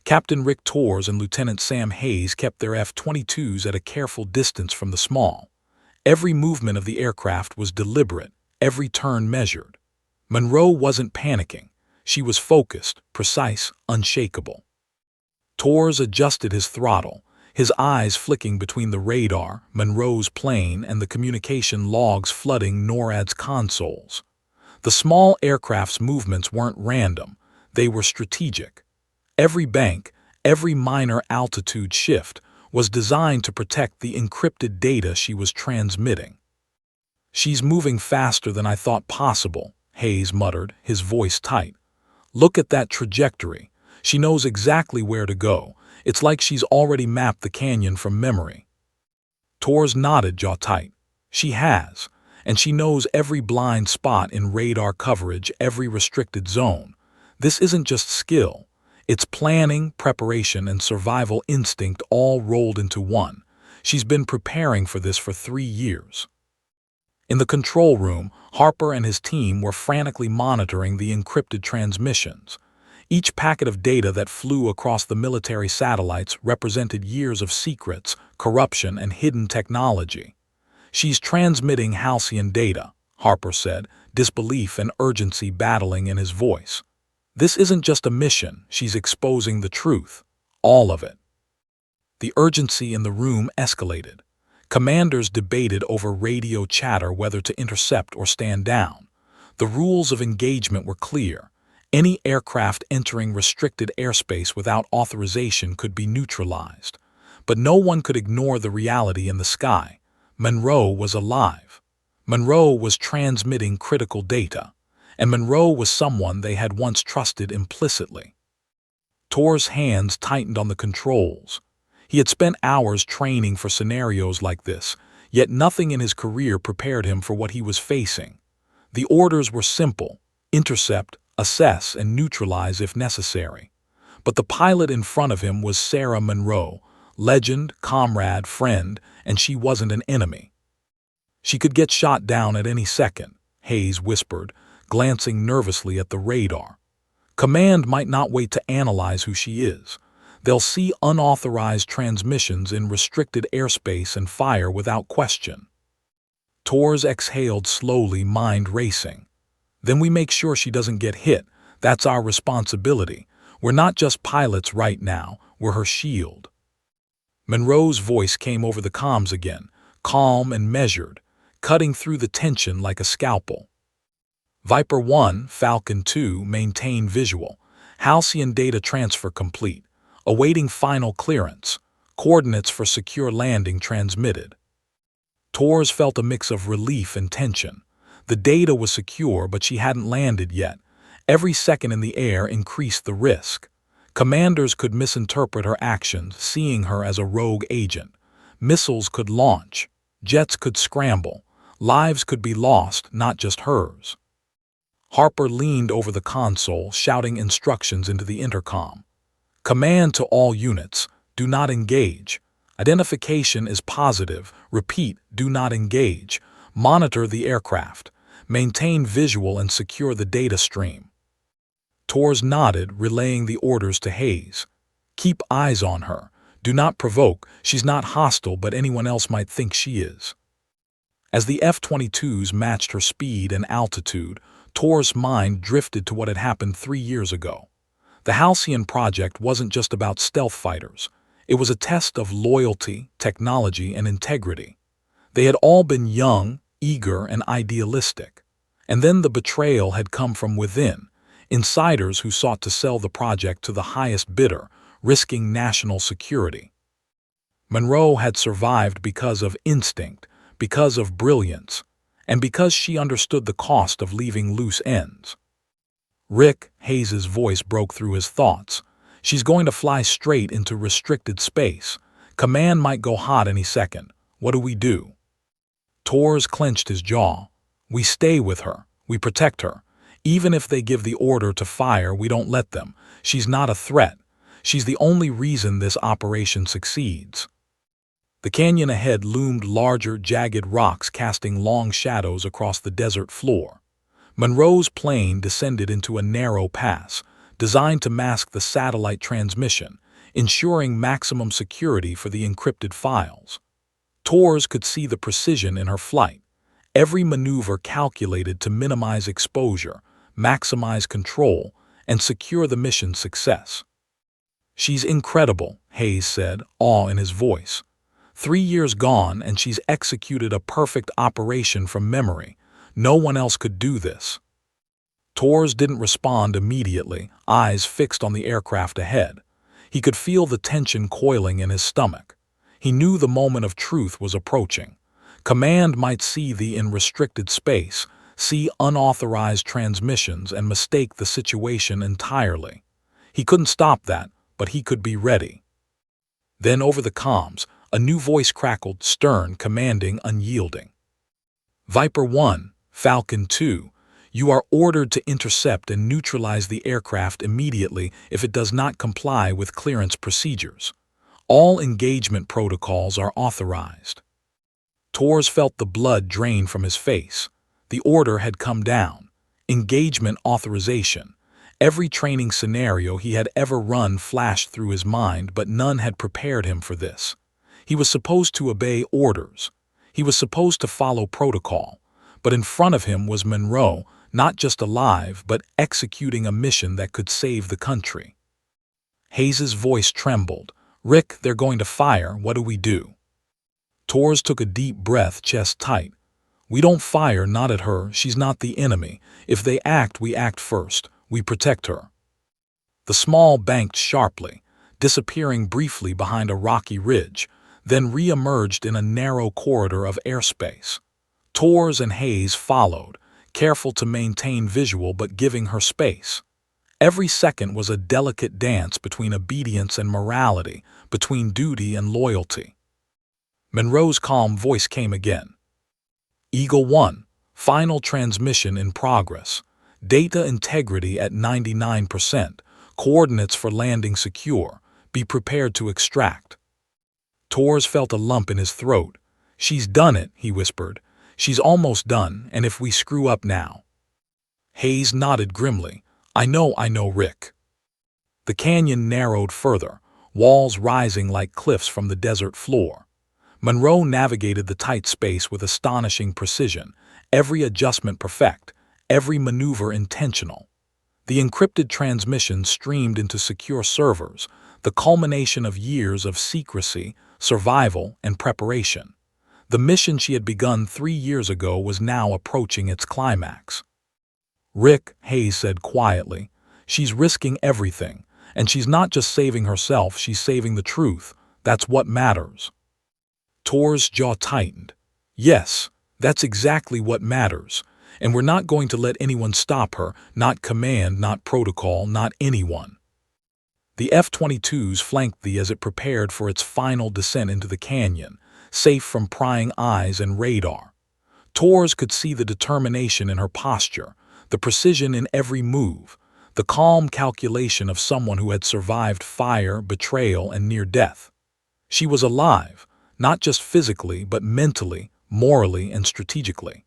Captain Rick Torres and Lieutenant Sam Hayes kept their F-22s at a careful distance from the Small. Every movement of the aircraft was deliberate, every turn measured. Monroe wasn't panicking. She was focused, precise, unshakable. Torres adjusted his throttle, his eyes flicking between the radar, Monroe's plane, and the communication logs flooding NORAD's consoles. The small aircraft's movements weren't random, they were strategic. Every bank, every minor altitude shift, was designed to protect the encrypted data she was transmitting. "She's moving faster than I thought possible," Hayes muttered, his voice tight. "Look at that trajectory. She knows exactly where to go. It's like she's already mapped the canyon from memory." Torres nodded, jaw tight. "She has, and she knows every blind spot in radar coverage, every restricted zone. This isn't just skill. It's planning, preparation, and survival instinct all rolled into one. She's been preparing for this for 3 years. In the control room, Harper and his team were frantically monitoring the encrypted transmissions. Each packet of data that flew across the military satellites represented years of secrets, corruption, and hidden technology. "She's transmitting halcyon data," Harper said, disbelief and urgency battling in his voice. "This isn't just a mission, she's exposing the truth. All of it." The urgency in the room escalated. Commanders debated over radio chatter whether to intercept or stand down. The rules of engagement were clear. Any aircraft entering restricted airspace without authorization could be neutralized. But no one could ignore the reality in the sky. Monroe was alive. Monroe was transmitting critical data. And Monroe was someone they had once trusted implicitly. Tor's hands tightened on the controls. He had spent hours training for scenarios like this, yet nothing in his career prepared him for what he was facing. The orders were simple: intercept, assess, and neutralize if necessary. But the pilot in front of him was Sarah Monroe, legend, comrade, friend, and she wasn't an enemy. "She could get shot down at any second," Hayes whispered, glancing nervously at the radar. "Command might not wait to analyze who she is. They'll see unauthorized transmissions in restricted airspace and fire without question." Torres exhaled slowly, mind racing. "Then we make sure she doesn't get hit. That's our responsibility. We're not just pilots right now, we're her shield." Monroe's voice came over the comms again, calm and measured, cutting through the tension like a scalpel. "Viper 1, Falcon 2, maintain visual. Halcyon data transfer complete. Awaiting final clearance. Coordinates for secure landing transmitted." Torres felt a mix of relief and tension. The data was secure, but she hadn't landed yet. Every second in the air increased the risk. Commanders could misinterpret her actions, seeing her as a rogue agent. Missiles could launch. Jets could scramble. Lives could be lost, not just hers. Harper leaned over the console, shouting instructions into the intercom. "Command to all units. Do not engage. Identification is positive. Repeat, do not engage. Monitor the aircraft. Maintain visual and secure the data stream." Torres nodded, relaying the orders to Hayes. "Keep eyes on her. Do not provoke. She's not hostile, but anyone else might think she is." As the F-22s matched her speed and altitude, Torres' mind drifted to what had happened 3 years ago. The Halcyon project wasn't just about stealth fighters. It was a test of loyalty, technology, and integrity. They had all been young, eager, and idealistic. And then the betrayal had come from within, insiders who sought to sell the project to the highest bidder, risking national security. Monroe had survived because of instinct, because of brilliance, and because she understood the cost of leaving loose ends. "Rick," Hayes's voice broke through his thoughts. "She's going to fly straight into restricted space. Command might go hot any second. What do we do?" Torres clenched his jaw. "We stay with her. We protect her. Even if they give the order to fire, we don't let them. She's not a threat. She's the only reason this operation succeeds." The canyon ahead loomed larger, jagged rocks casting long shadows across the desert floor. Monroe's plane descended into a narrow pass, designed to mask the satellite transmission, ensuring maximum security for the encrypted files. Torres could see the precision in her flight, every maneuver calculated to minimize exposure, maximize control, and secure the mission's success. "She's incredible," Hayes said, awe in his voice. 3 years gone, and she's executed a perfect operation from memory. No one else could do this." Torres didn't respond immediately, eyes fixed on the aircraft ahead. He could feel the tension coiling in his stomach. He knew the moment of truth was approaching. Command might see in restricted space, see unauthorized transmissions, and mistake the situation entirely. He couldn't stop that, but he could be ready. Then over the comms, a new voice crackled, stern, commanding, unyielding. "Viper 1, Falcon 2, You are ordered to intercept and neutralize the aircraft immediately if it does not comply with clearance procedures. All engagement protocols are authorized. Torres felt the blood drain from his face. The order had come down. Engagement authorization. Every training scenario he had ever run flashed through his mind, but none had prepared him for this. He was supposed to obey orders. He was supposed to follow protocol. But in front of him was Monroe, not just alive, but executing a mission that could save the country. Hayes's voice trembled. "Rick, they're going to fire. What do we do?" Torres took a deep breath, chest tight. "We don't fire, not at her. She's not the enemy. If they act, we act first. We protect her." The small banked sharply, disappearing briefly behind a rocky ridge, then re-emerged in a narrow corridor of airspace. Torres and Hayes followed, careful to maintain visual but giving her space. Every second was a delicate dance between obedience and morality, between duty and loyalty. Monroe's calm voice came again. "Eagle 1, final transmission in progress. Data integrity at 99%. Coordinates for landing secure. Be prepared to extract." Torres felt a lump in his throat. "She's done it," he whispered. "She's almost done, and if we screw up now." Hayes nodded grimly. I know, Rick." The canyon narrowed further, walls rising like cliffs from the desert floor. Monroe navigated the tight space with astonishing precision, every adjustment perfect, every maneuver intentional. The encrypted transmission streamed into secure servers, the culmination of years of secrecy, survival, and preparation. The mission she had begun 3 years ago was now approaching its climax. "Rick," Hayes said quietly, "she's risking everything, and she's not just saving herself, she's saving the truth. That's what matters." Torres' jaw tightened. "Yes, that's exactly what matters, and we're not going to let anyone stop her, not command, not protocol, not anyone." The F-22s flanked as it prepared for its final descent into the canyon, safe from prying eyes and radar. Torres could see the determination in her posture, the precision in every move, the calm calculation of someone who had survived fire, betrayal, and near death. She was alive, not just physically, but mentally, morally, and strategically.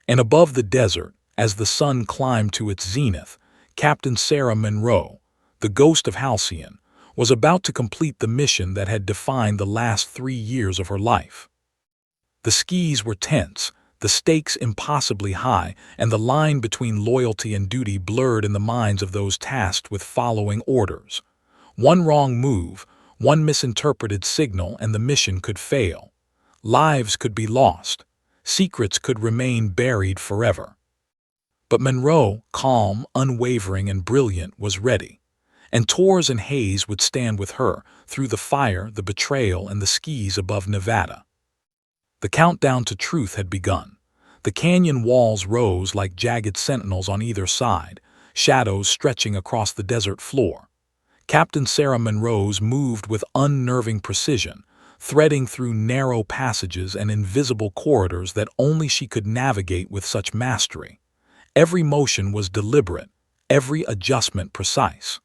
And above the desert, as the sun climbed to its zenith, Captain Sarah Monroe, the ghost of Halcyon, was about to complete the mission that had defined the last 3 years of her life. The skis were tense, the stakes impossibly high, and the line between loyalty and duty blurred in the minds of those tasked with following orders. One wrong move, one misinterpreted signal, and the mission could fail. Lives could be lost. Secrets could remain buried forever. But Monroe, calm, unwavering, and brilliant, was ready. And Torres and Hayes would stand with her through the fire, the betrayal, and the skis above Nevada. The countdown to truth had begun. The canyon walls rose like jagged sentinels on either side, shadows stretching across the desert floor. Captain Sarah Monroe's moved with unnerving precision, threading through narrow passages and invisible corridors that only she could navigate with such mastery. Every motion was deliberate, every adjustment precise.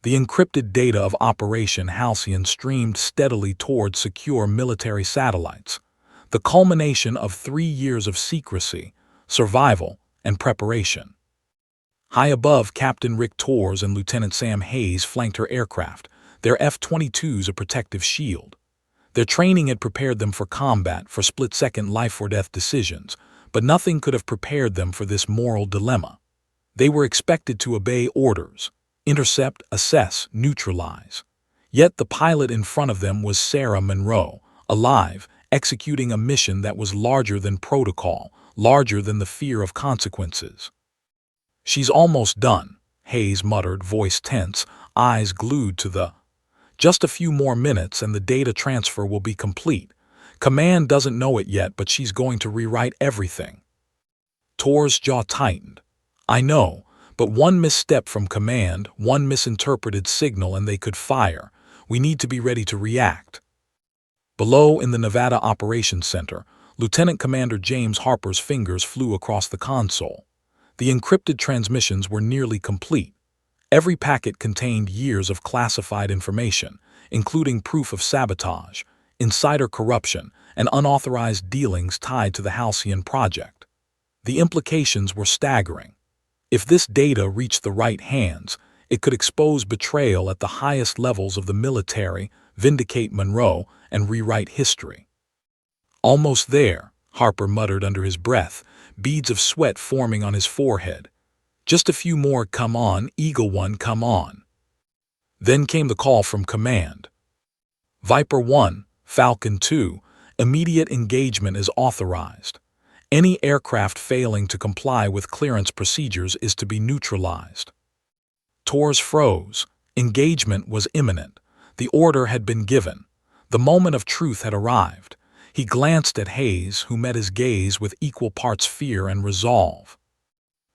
The encrypted data of Operation Halcyon streamed steadily toward secure military satellites, the culmination of 3 years of secrecy, survival, and preparation. High above, Captain Rick Torres and Lieutenant Sam Hayes flanked her aircraft, their F-22s a protective shield. Their training had prepared them for combat, for split-second life-or-death decisions, but nothing could have prepared them for this moral dilemma. They were expected to obey orders, intercept, assess, neutralize. Yet the pilot in front of them was Sarah Monroe, alive, executing a mission that was larger than protocol, larger than the fear of consequences. "She's almost done," Hayes muttered, voice tense, eyes glued to the "Just a few more minutes and the data transfer will be complete. Command doesn't know it yet, but she's going to rewrite everything." Torres' jaw tightened. "I know, but one misstep from command, one misinterpreted signal, and they could fire. We need to be ready to react." Below, in the Nevada Operations Center, Lieutenant Commander James Harper's fingers flew across the console. The encrypted transmissions were nearly complete. Every packet contained years of classified information, including proof of sabotage, insider corruption, and unauthorized dealings tied to the Halcyon project. The implications were staggering. If this data reached the right hands, it could expose betrayal at the highest levels of the military, vindicate Monroe, and rewrite history. "Almost there," Harper muttered under his breath, beads of sweat forming on his forehead. "Just a few more, come on, Eagle One, come on." Then came the call from command. "Viper 1, Falcon 2, immediate engagement is authorized. Any aircraft failing to comply with clearance procedures is to be neutralized." Torres froze. Engagement was imminent. The order had been given. The moment of truth had arrived. He glanced at Hayes, who met his gaze with equal parts fear and resolve.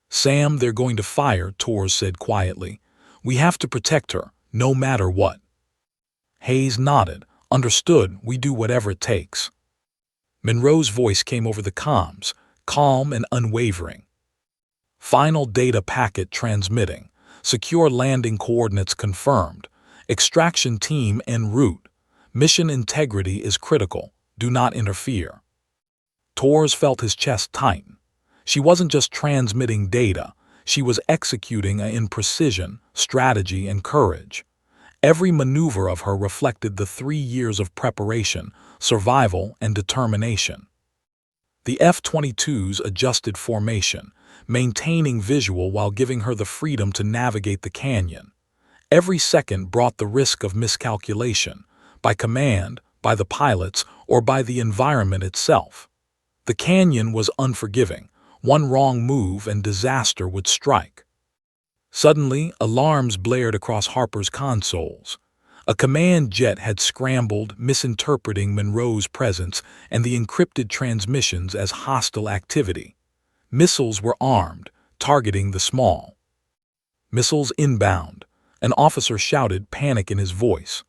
"Sam, they're going to fire," Torres said quietly. "We have to protect her, no matter what." Hayes nodded. "Understood, we do whatever it takes." Monroe's voice came over the comms, calm and unwavering. "Final data packet transmitting. Secure landing coordinates confirmed. Extraction team en route. Mission integrity is critical. Do not interfere." Torres felt his chest tighten. She wasn't just transmitting data. She was executing in precision, strategy, and courage. Every maneuver of her reflected the 3 years of preparation, survival, and determination. The F-22's adjusted formation, maintaining visual while giving her the freedom to navigate the canyon. Every second brought the risk of miscalculation, by command, by the pilots, or by the environment itself. The canyon was unforgiving. One wrong move and disaster would strike. Suddenly, alarms blared across Harper's consoles. A command jet had scrambled, misinterpreting Monroe's presence and the encrypted transmissions as hostile activity. Missiles were armed, targeting the small. "Missiles inbound," an officer shouted, panic in his voice.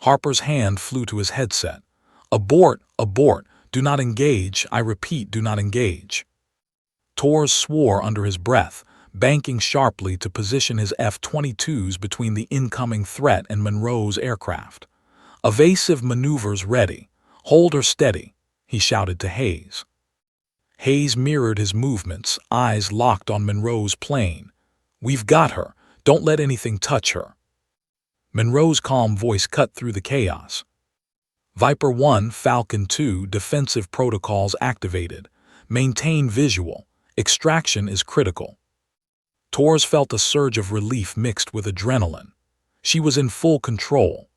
Harper's hand flew to his headset. "Abort, abort, do not engage, I repeat, do not engage." Torres swore under his breath, banking sharply to position his F-22s between the incoming threat and Monroe's aircraft. "Evasive maneuvers ready. Hold her steady," he shouted to Hayes. Hayes mirrored his movements, eyes locked on Monroe's plane. "We've got her. Don't let anything touch her." Monroe's calm voice cut through the chaos. "Viper 1, Falcon 2, defensive protocols activated. Maintain visual. Extraction is critical." Torres felt a surge of relief mixed with adrenaline. She was in full control.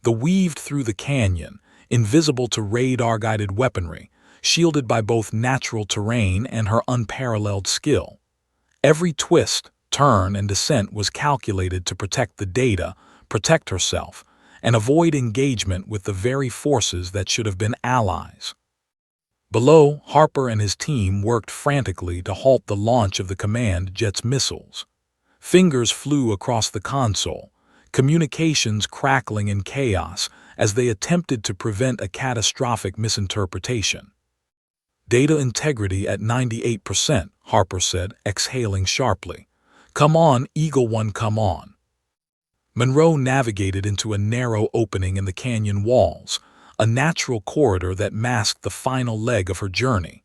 The weaved through the canyon, invisible to radar-guided weaponry, shielded by both natural terrain and her unparalleled skill. Every twist, turn, and descent was calculated to protect the data, protect herself, and avoid engagement with the very forces that should have been allies. Below, Harper and his team worked frantically to halt the launch of the command jet's missiles. Fingers flew across the console, communications crackling in chaos as they attempted to prevent a catastrophic misinterpretation. "Data integrity at 98%, Harper said, exhaling sharply. "Come on, Eagle One, come on." Monroe navigated into a narrow opening in the canyon walls, a natural corridor that masked the final leg of her journey.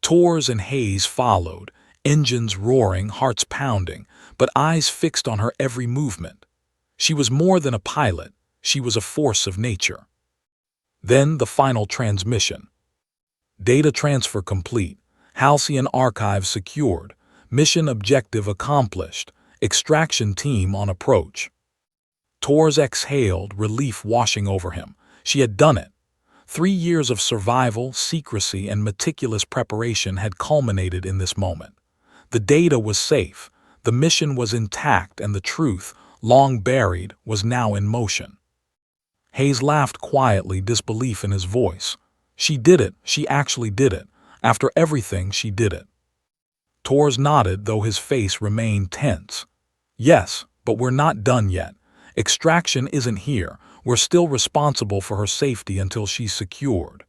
Torres and Hayes followed, engines roaring, hearts pounding, but eyes fixed on her every movement. She was more than a pilot, she was a force of nature. Then the final transmission. Data transfer complete, Halcyon archive secured, mission objective accomplished, extraction team on approach. Torres exhaled, relief washing over him. She had done it. 3 years of survival, secrecy, and meticulous preparation had culminated in this moment. The data was safe, the mission was intact, and the truth, long buried, was now in motion. Hayes laughed quietly, disbelief in his voice. "She did it, she actually did it. After everything, she did it." Torres nodded, though his face remained tense. "Yes, but we're not done yet. Extraction isn't here. We're still responsible for her safety until she's secured."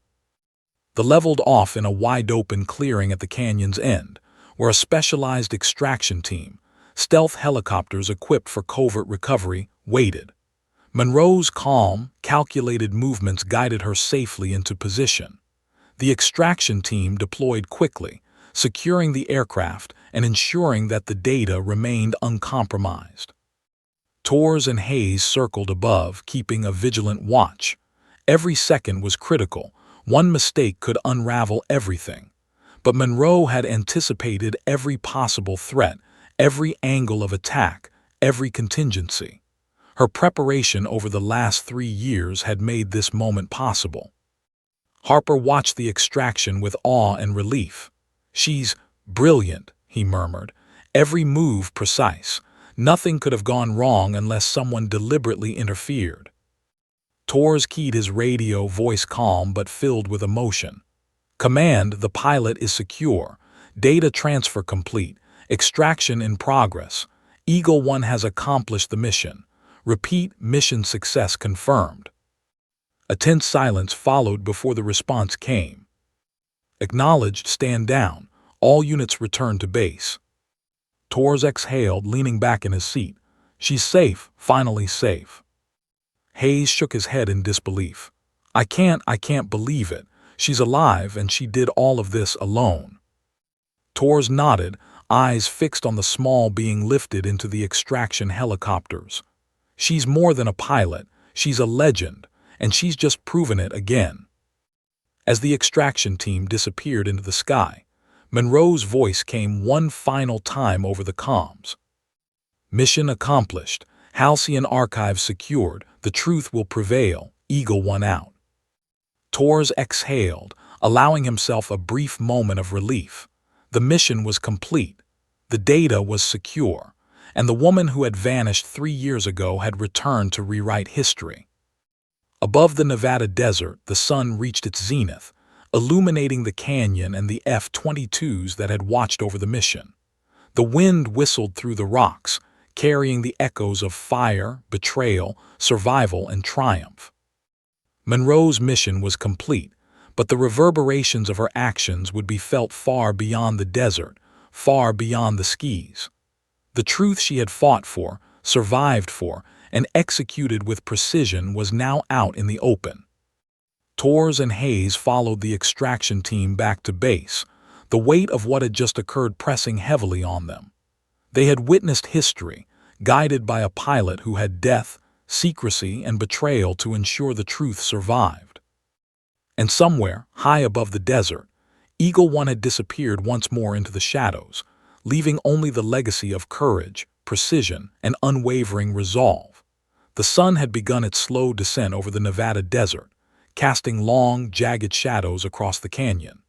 The leveled off in a wide-open clearing at the canyon's end, where a specialized extraction team, stealth helicopters equipped for covert recovery, waited. Monroe's calm, calculated movements guided her safely into position. The extraction team deployed quickly, securing the aircraft and ensuring that the data remained uncompromised. Torres and Hayes circled above, keeping a vigilant watch. Every second was critical. One mistake could unravel everything. But Monroe had anticipated every possible threat, every angle of attack, every contingency. Her preparation over the last 3 years had made this moment possible. Harper watched the extraction with awe and relief. "She's brilliant," he murmured. "Every move precise. Nothing could have gone wrong unless someone deliberately interfered." Torres keyed his radio, voice calm but filled with emotion. "Command, the pilot is secure. Data transfer complete. Extraction in progress. Eagle 1 has accomplished the mission. Repeat, mission success confirmed." A tense silence followed before the response came. "Acknowledged, stand down. All units return to base." Torres exhaled, leaning back in his seat. "She's safe, finally safe." Hayes shook his head in disbelief. I can't believe it. She's alive, and she did all of this alone." Torres nodded, eyes fixed on the small being lifted into the extraction helicopters. "She's more than a pilot. She's a legend, and she's just proven it again." As the extraction team disappeared into the sky, Monroe's voice came one final time over the comms. "Mission accomplished. Halcyon archives secured. The truth will prevail. Eagle 1 out." Torres exhaled, allowing himself a brief moment of relief. The mission was complete. The data was secure, and the woman who had vanished 3 years ago had returned to rewrite history. Above the Nevada desert, the sun reached its zenith, illuminating the canyon and the F-22s that had watched over the mission. The wind whistled through the rocks, carrying the echoes of fire, betrayal, survival, and triumph. Monroe's mission was complete, but the reverberations of her actions would be felt far beyond the desert, far beyond the skis. The truth she had fought for, survived for, and executed with precision was now out in the open. Torres and Hayes followed the extraction team back to base, the weight of what had just occurred pressing heavily on them. They had witnessed history, guided by a pilot who had death, secrecy, and betrayal to ensure the truth survived. And somewhere, high above the desert, Eagle 1 had disappeared once more into the shadows, leaving only the legacy of courage, precision, and unwavering resolve. The sun had begun its slow descent over the Nevada desert, casting long, jagged shadows across the canyon.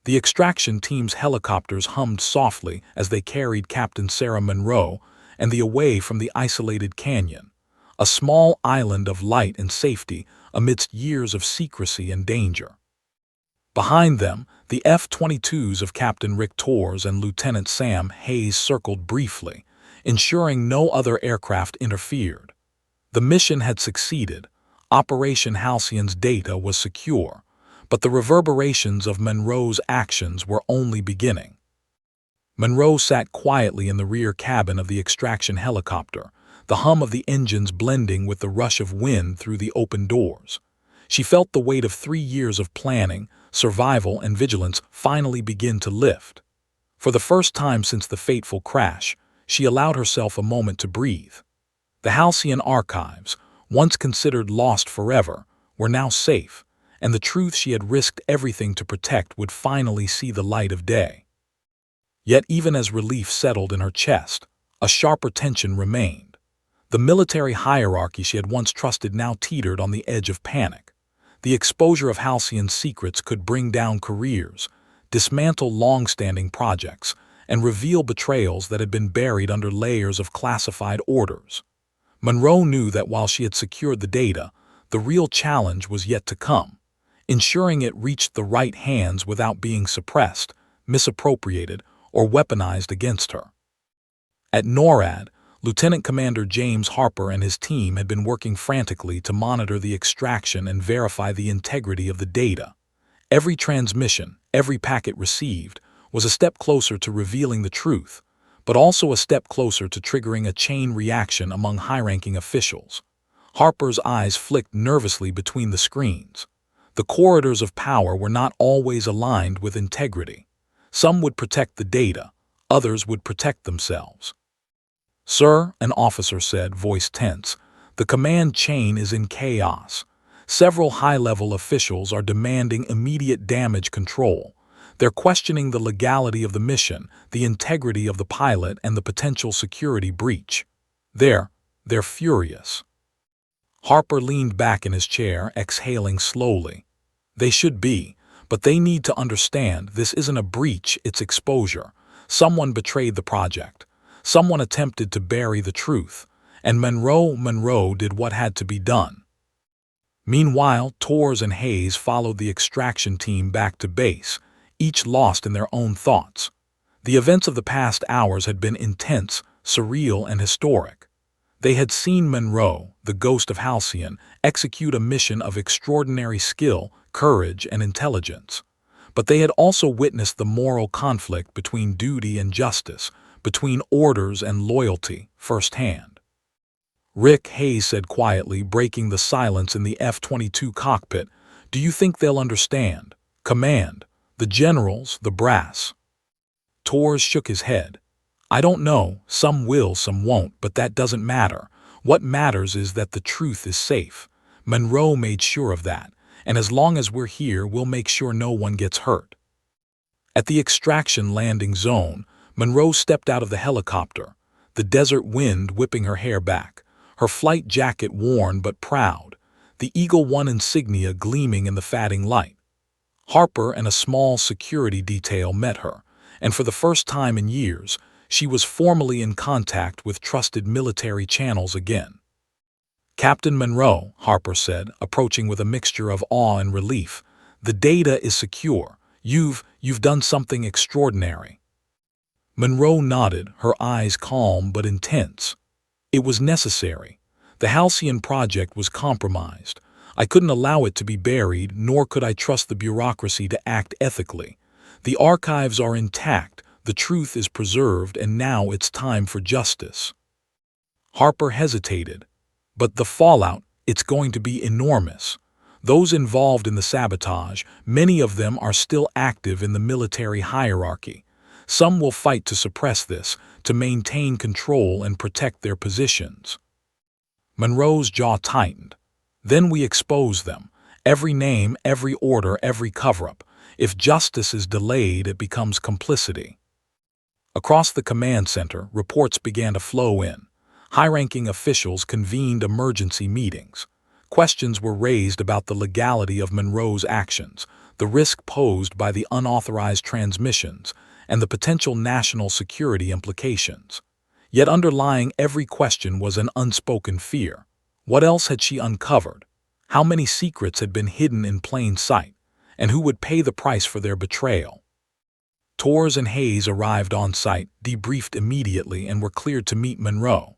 The extraction team's helicopters hummed softly as they carried Captain Sarah Monroe and the away from the isolated canyon, a small island of light and safety amidst years of secrecy and danger. Behind them, the F-22s of Captain Rick Torres and Lieutenant Sam Hayes circled briefly, ensuring no other aircraft interfered. The mission had succeeded. Operation Halcyon's data was secure, but the reverberations of Monroe's actions were only beginning. Monroe sat quietly in the rear cabin of the extraction helicopter, the hum of the engines blending with the rush of wind through the open doors. She felt the weight of 3 years of planning, survival, and vigilance finally begin to lift. For the first time since the fateful crash, she allowed herself a moment to breathe. The Halcyon archives, once considered lost forever, were now safe, and the truth she had risked everything to protect would finally see the light of day. Yet even as relief settled in her chest, a sharper tension remained. The military hierarchy she had once trusted now teetered on the edge of panic. The exposure of Halcyon's secrets could bring down careers, dismantle long-standing projects, and reveal betrayals that had been buried under layers of classified orders. Monroe knew that while she had secured the data, the real challenge was yet to come, ensuring it reached the right hands without being suppressed, misappropriated, or weaponized against her. At NORAD, Lieutenant Commander James Harper and his team had been working frantically to monitor the extraction and verify the integrity of the data. Every transmission, every packet received, was a step closer to revealing the truth, but also a step closer to triggering a chain reaction among high-ranking officials. Harper's eyes flicked nervously between the screens. The corridors of power were not always aligned with integrity. Some would protect the data, others would protect themselves. "Sir," an officer said, voice tense, "the command chain is in chaos. Several high-level officials are demanding immediate damage control. They're questioning the legality of the mission, the integrity of the pilot, and the potential security breach. They're furious." Harper leaned back in his chair, exhaling slowly. "They should be, but they need to understand this isn't a breach, it's exposure. Someone betrayed the project. Someone attempted to bury the truth, and Monroe did what had to be done." Meanwhile, Torres and Hayes followed the extraction team back to base, each lost in their own thoughts. The events of the past hours had been intense, surreal, and historic. They had seen Monroe, the ghost of Halcyon, execute a mission of extraordinary skill, courage, and intelligence. But they had also witnessed the moral conflict between duty and justice, between orders and loyalty, firsthand. "Rick," Hayes said quietly, breaking the silence in the F-22 cockpit, "do you think they'll understand? Command, the generals, the brass." Torres shook his head. "I don't know, some will, some won't, but that doesn't matter. What matters is that the truth is safe. Monroe made sure of that, and as long as we're here, we'll make sure no one gets hurt." At the extraction landing zone, Monroe stepped out of the helicopter, the desert wind whipping her hair back, her flight jacket worn but proud, the Eagle One insignia gleaming in the fading light. Harper and a small security detail met her, and for the first time in years, she was formally in contact with trusted military channels again. "Captain Monroe," Harper said, approaching with a mixture of awe and relief, "the data is secure. You've done something extraordinary." Monroe nodded, her eyes calm but intense. "It was necessary. The Halcyon project was compromised. I couldn't allow it to be buried, nor could I trust the bureaucracy to act ethically. The archives are intact, the truth is preserved, and now it's time for justice." Harper hesitated. "But the fallout, it's going to be enormous. Those involved in the sabotage, many of them are still active in the military hierarchy. Some will fight to suppress this, to maintain control and protect their positions." Monroe's jaw tightened. "Then we expose them. Every name, every order, every cover-up. If justice is delayed, it becomes complicity." Across the command center, reports began to flow in. High-ranking officials convened emergency meetings. Questions were raised about the legality of Monroe's actions, the risk posed by the unauthorized transmissions, and the potential national security implications. Yet underlying every question was an unspoken fear. What else had she uncovered? How many secrets had been hidden in plain sight? And who would pay the price for their betrayal? Torres and Hayes arrived on site, debriefed immediately, and were cleared to meet Monroe.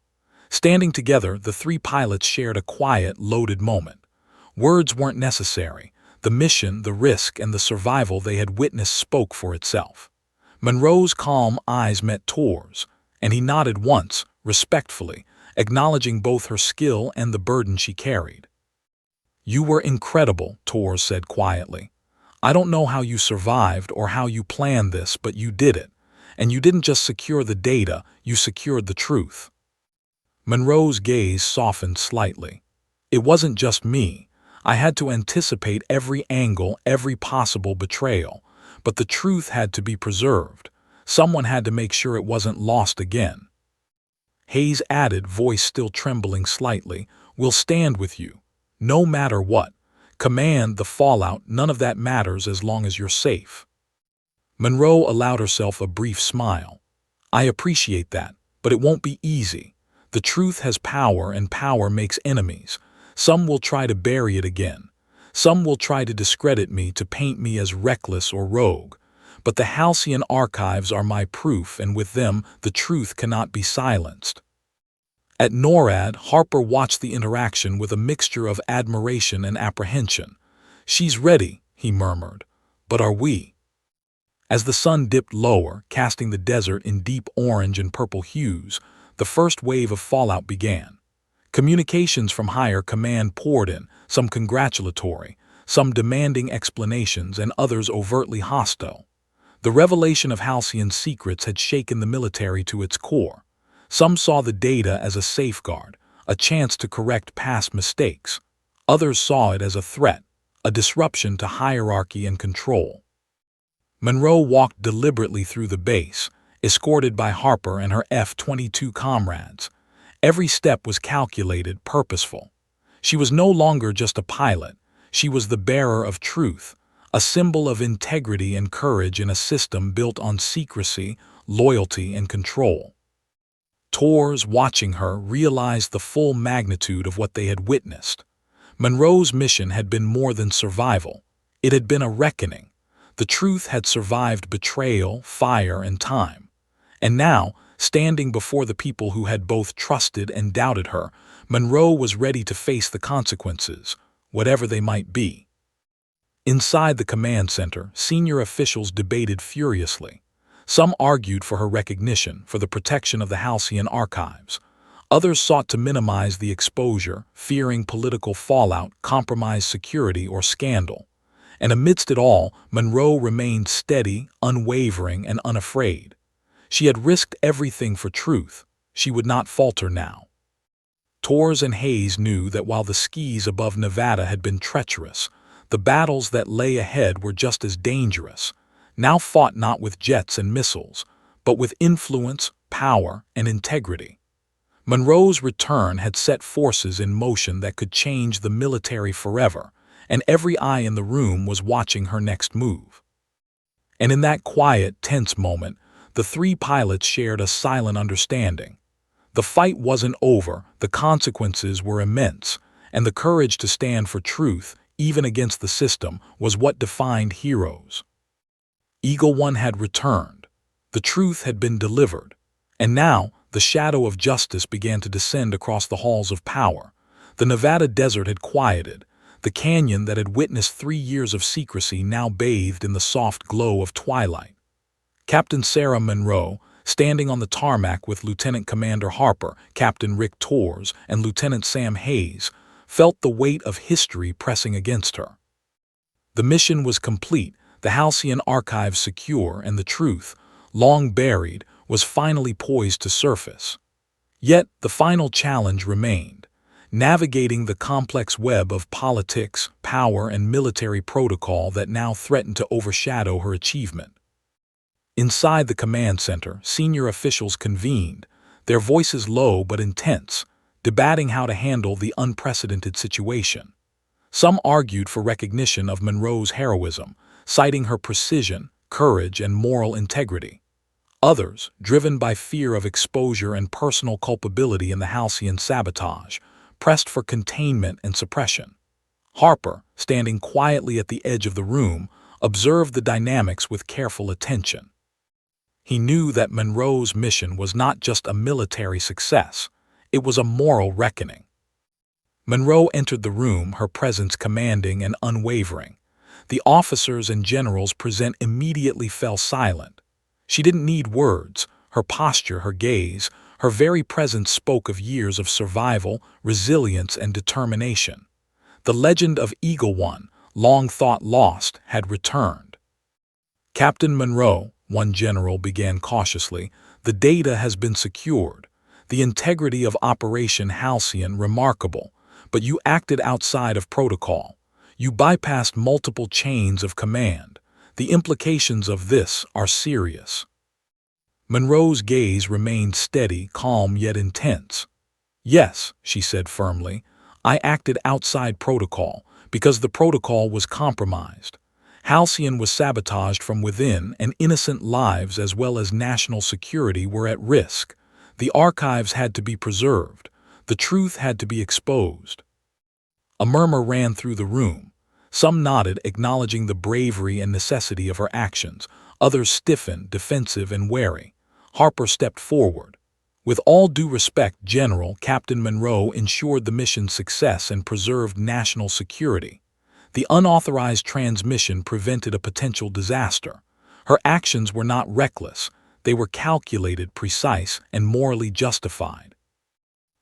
Standing together, the three pilots shared a quiet, loaded moment. Words weren't necessary. The mission, the risk, and the survival they had witnessed spoke for itself. Monroe's calm eyes met Torres, and he nodded once, respectfully, acknowledging both her skill and the burden she carried. "You were incredible," Torres said quietly. "I don't know how you survived or how you planned this, but you did it. And you didn't just secure the data, you secured the truth." Monroe's gaze softened slightly. "It wasn't just me. I had to anticipate every angle, every possible betrayal. But the truth had to be preserved. Someone had to make sure it wasn't lost again." Hayes added, voice still trembling slightly, "We'll stand with you. No matter what. Command, the fallout, none of that matters as long as you're safe." Monroe allowed herself a brief smile. "I appreciate that, but it won't be easy. The truth has power, and power makes enemies. Some will try to bury it again. Some will try to discredit me, to paint me as reckless or rogue. But the Halcyon archives are my proof, and with them, the truth cannot be silenced." At NORAD, Harper watched the interaction with a mixture of admiration and apprehension. "She's ready," he murmured. "But are we?" As the sun dipped lower, casting the desert in deep orange and purple hues, the first wave of fallout began. Communications from higher command poured in, some congratulatory, some demanding explanations, and others overtly hostile. The revelation of Halcyon's secrets had shaken the military to its core. Some saw the data as a safeguard, a chance to correct past mistakes. Others saw it as a threat, a disruption to hierarchy and control. Monroe walked deliberately through the base, escorted by Harper and her F-22 comrades. Every step was calculated, purposeful. She was no longer just a pilot. She was the bearer of truth, a symbol of integrity and courage in a system built on secrecy, loyalty, and control. Tours, watching her, realized the full magnitude of what they had witnessed. Monroe's mission had been more than survival. It had been a reckoning. The truth had survived betrayal, fire, and time. And now, standing before the people who had both trusted and doubted her, Monroe was ready to face the consequences, whatever they might be. Inside the command center, senior officials debated furiously. Some argued for her recognition, for the protection of the Halcyon archives. Others sought to minimize the exposure, fearing political fallout, compromised security, or scandal. And amidst it all, Monroe remained steady, unwavering, and unafraid. She had risked everything for truth. She would not falter now. Torres and Hayes knew that while the skies above Nevada had been treacherous, the battles that lay ahead were just as dangerous, now fought not with jets and missiles, but with influence, power, and integrity. Monroe's return had set forces in motion that could change the military forever, and every eye in the room was watching her next move. And in that quiet, tense moment, the three pilots shared a silent understanding. The fight wasn't over, the consequences were immense, and the courage to stand for truth, even against the system, was what defined heroes. Eagle One had returned. The truth had been delivered. And now, the shadow of justice began to descend across the halls of power. The Nevada desert had quieted. The canyon that had witnessed 3 years of secrecy now bathed in the soft glow of twilight. Captain Sarah Monroe, standing on the tarmac with Lieutenant Commander Harper, Captain Rick Torres, and Lieutenant Sam Hayes, felt the weight of history pressing against her. The mission was complete, the Halcyon archives secure, and the truth, long buried, was finally poised to surface. Yet the final challenge remained, navigating the complex web of politics, power, and military protocol that now threatened to overshadow her achievement. Inside the command center, senior officials convened, their voices low but intense, debating how to handle the unprecedented situation. Some argued for recognition of Monroe's heroism, citing her precision, courage, and moral integrity. Others, driven by fear of exposure and personal culpability in the Halcyon sabotage, pressed for containment and suppression. Harper, standing quietly at the edge of the room, observed the dynamics with careful attention. He knew that Monroe's mission was not just a military success, it was a moral reckoning. Monroe entered the room, her presence commanding and unwavering. The officers and generals present immediately fell silent. She didn't need words. Her posture, her gaze, her very presence spoke of years of survival, resilience, and determination. The legend of Eagle One, long thought lost, had returned. Captain Monroe, one general began cautiously, the data has been secured. The integrity of Operation Halcyon remarkable, but you acted outside of protocol. You bypassed multiple chains of command. The implications of this are serious. Monroe's gaze remained steady, calm yet intense. Yes, she said firmly, I acted outside protocol because the protocol was compromised. Halcyon was sabotaged from within, and innocent lives as well as national security were at risk. The archives had to be preserved. The truth had to be exposed. A murmur ran through the room. Some nodded, acknowledging the bravery and necessity of her actions. Others stiffened, defensive and wary. Harper stepped forward. With all due respect, General, Captain Monroe ensured the mission's success and preserved national security. The unauthorized transmission prevented a potential disaster. Her actions were not reckless. They were calculated, precise, and morally justified.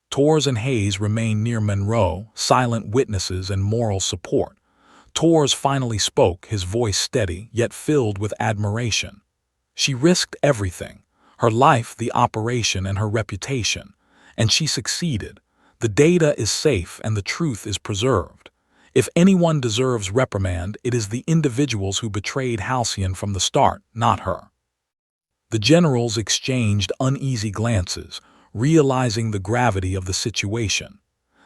Torres and Hayes remained near Monroe, silent witnesses and moral support. Torres finally spoke, his voice steady, yet filled with admiration. She risked everything, her life, the operation, and her reputation. And she succeeded. The data is safe and the truth is preserved. If anyone deserves reprimand, it is the individuals who betrayed Halcyon from the start, not her. The generals exchanged uneasy glances, realizing the gravity of the situation.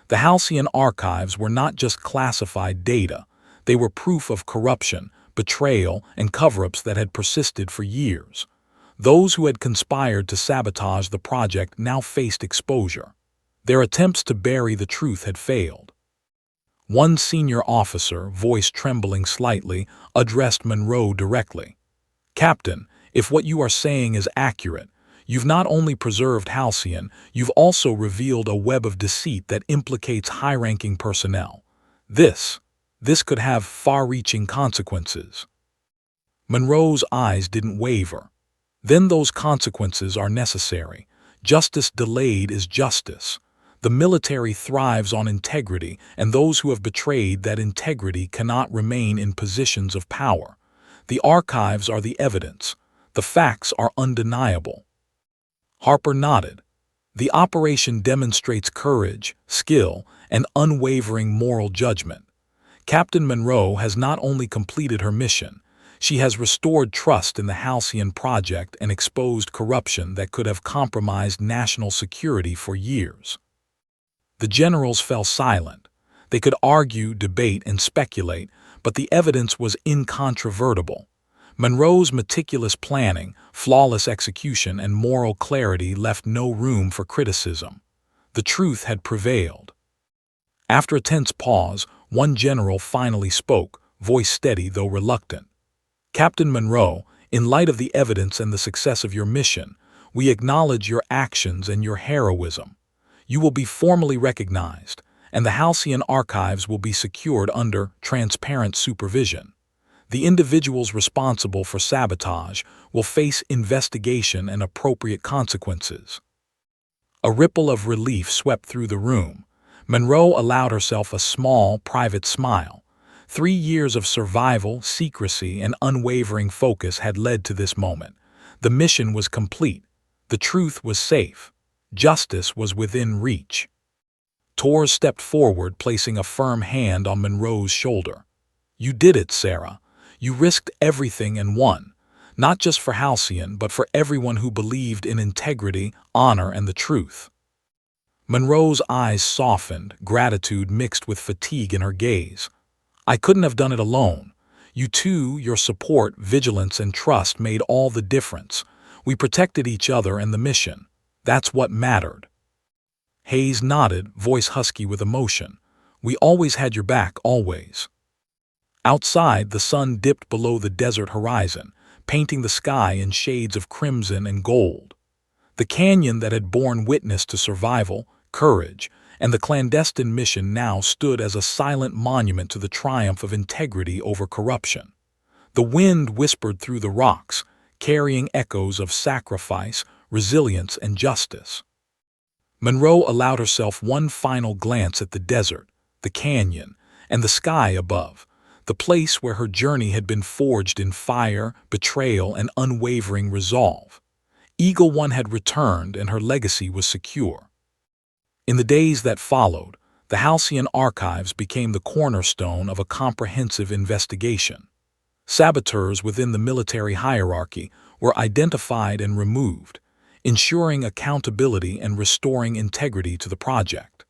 The Halcyon archives were not just classified data, they were proof of corruption, betrayal, and cover-ups that had persisted for years. Those who had conspired to sabotage the project now faced exposure. Their attempts to bury the truth had failed. One senior officer, voice trembling slightly, addressed Monroe directly. "Captain, if what you are saying is accurate, you've not only preserved Halcyon, you've also revealed a web of deceit that implicates high-ranking personnel. This could have far-reaching consequences." Monroe's eyes didn't waver. "Then those consequences are necessary. Justice delayed is justice. The military thrives on integrity, and those who have betrayed that integrity cannot remain in positions of power. The archives are the evidence. The facts are undeniable." Harper nodded. "The operation demonstrates courage, skill, and unwavering moral judgment. Captain Monroe has not only completed her mission, she has restored trust in the Halcyon project and exposed corruption that could have compromised national security for years." The generals fell silent. They could argue, debate, and speculate, but the evidence was incontrovertible. Monroe's meticulous planning, flawless execution, and moral clarity left no room for criticism. The truth had prevailed. After a tense pause, one general finally spoke, voice steady though reluctant. "Captain Monroe, in light of the evidence and the success of your mission, we acknowledge your actions and your heroism. You will be formally recognized, and the Halcyon archives will be secured under transparent supervision. The individuals responsible for sabotage will face investigation and appropriate consequences." A ripple of relief swept through the room. Monroe allowed herself a small, private smile. 3 years of survival, secrecy, and unwavering focus had led to this moment. The mission was complete. The truth was safe. Justice was within reach. Torres stepped forward, placing a firm hand on Monroe's shoulder. "You did it, Sarah. You risked everything and won. Not just for Halcyon, but for everyone who believed in integrity, honor, and the truth." Monroe's eyes softened, gratitude mixed with fatigue in her gaze. "I couldn't have done it alone. You two, your support, vigilance, and trust made all the difference. We protected each other and the mission. That's what mattered." Hayes nodded, voice husky with emotion. "We always had your back, always." Outside, the sun dipped below the desert horizon, painting the sky in shades of crimson and gold. The canyon that had borne witness to survival, courage, and the clandestine mission now stood as a silent monument to the triumph of integrity over corruption. The wind whispered through the rocks, carrying echoes of sacrifice, resilience, and justice. Monroe allowed herself one final glance at the desert, the canyon, and the sky above, the place where her journey had been forged in fire, betrayal, and unwavering resolve. Eagle One had returned, and her legacy was secure. In the days that followed, the Halcyon archives became the cornerstone of a comprehensive investigation. Saboteurs within the military hierarchy were identified and removed, ensuring accountability and restoring integrity to the project.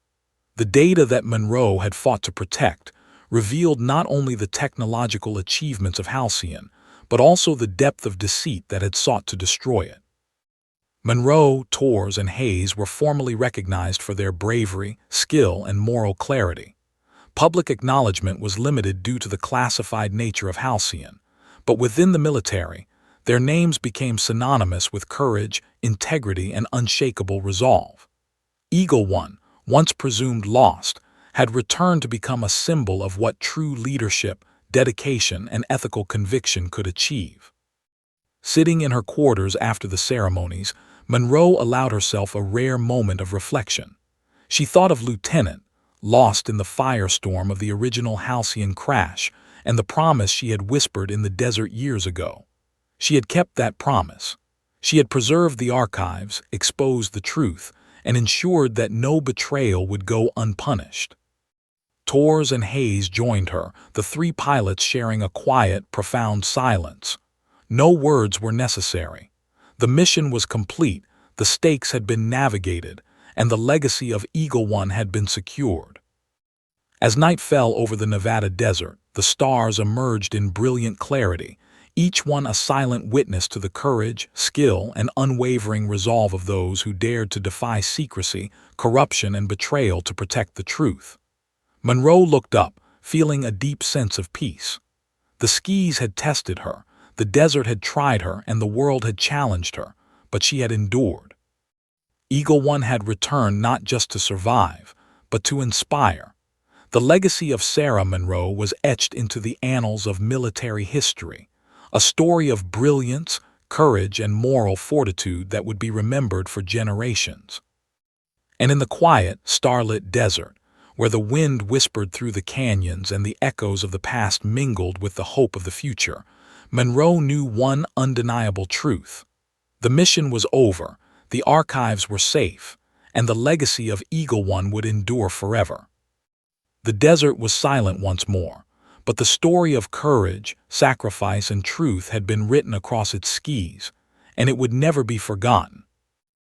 The data that Monroe had fought to protect revealed not only the technological achievements of Halcyon, but also the depth of deceit that had sought to destroy it. Monroe, Torres, and Hayes were formally recognized for their bravery, skill, and moral clarity. Public acknowledgement was limited due to the classified nature of Halcyon, but within the military, their names became synonymous with courage, integrity, and unshakable resolve. Eagle One, once presumed lost, had returned to become a symbol of what true leadership, dedication, and ethical conviction could achieve. Sitting in her quarters after the ceremonies, Monroe allowed herself a rare moment of reflection. She thought of Lieutenant, lost in the firestorm of the original Halcyon crash, and the promise she had whispered in the desert years ago. She had kept that promise. She had preserved the archives, exposed the truth, and ensured that no betrayal would go unpunished. Torres and Hayes joined her, the three pilots sharing a quiet, profound silence. No words were necessary. The mission was complete, the stakes had been navigated, and the legacy of Eagle One had been secured. As night fell over the Nevada desert, the stars emerged in brilliant clarity, each one a silent witness to the courage, skill, and unwavering resolve of those who dared to defy secrecy, corruption, and betrayal to protect the truth. Monroe looked up, feeling a deep sense of peace. The skis had tested her, the desert had tried her, and the world had challenged her, but she had endured. Eagle One had returned not just to survive, but to inspire. The legacy of Sarah Monroe was etched into the annals of military history, a story of brilliance, courage, and moral fortitude that would be remembered for generations. And in the quiet, starlit desert, where the wind whispered through the canyons and the echoes of the past mingled with the hope of the future, Monroe knew one undeniable truth. The mission was over, the archives were safe, and the legacy of Eagle One would endure forever. The desert was silent once more, but the story of courage, sacrifice, and truth had been written across its skis, and it would never be forgotten.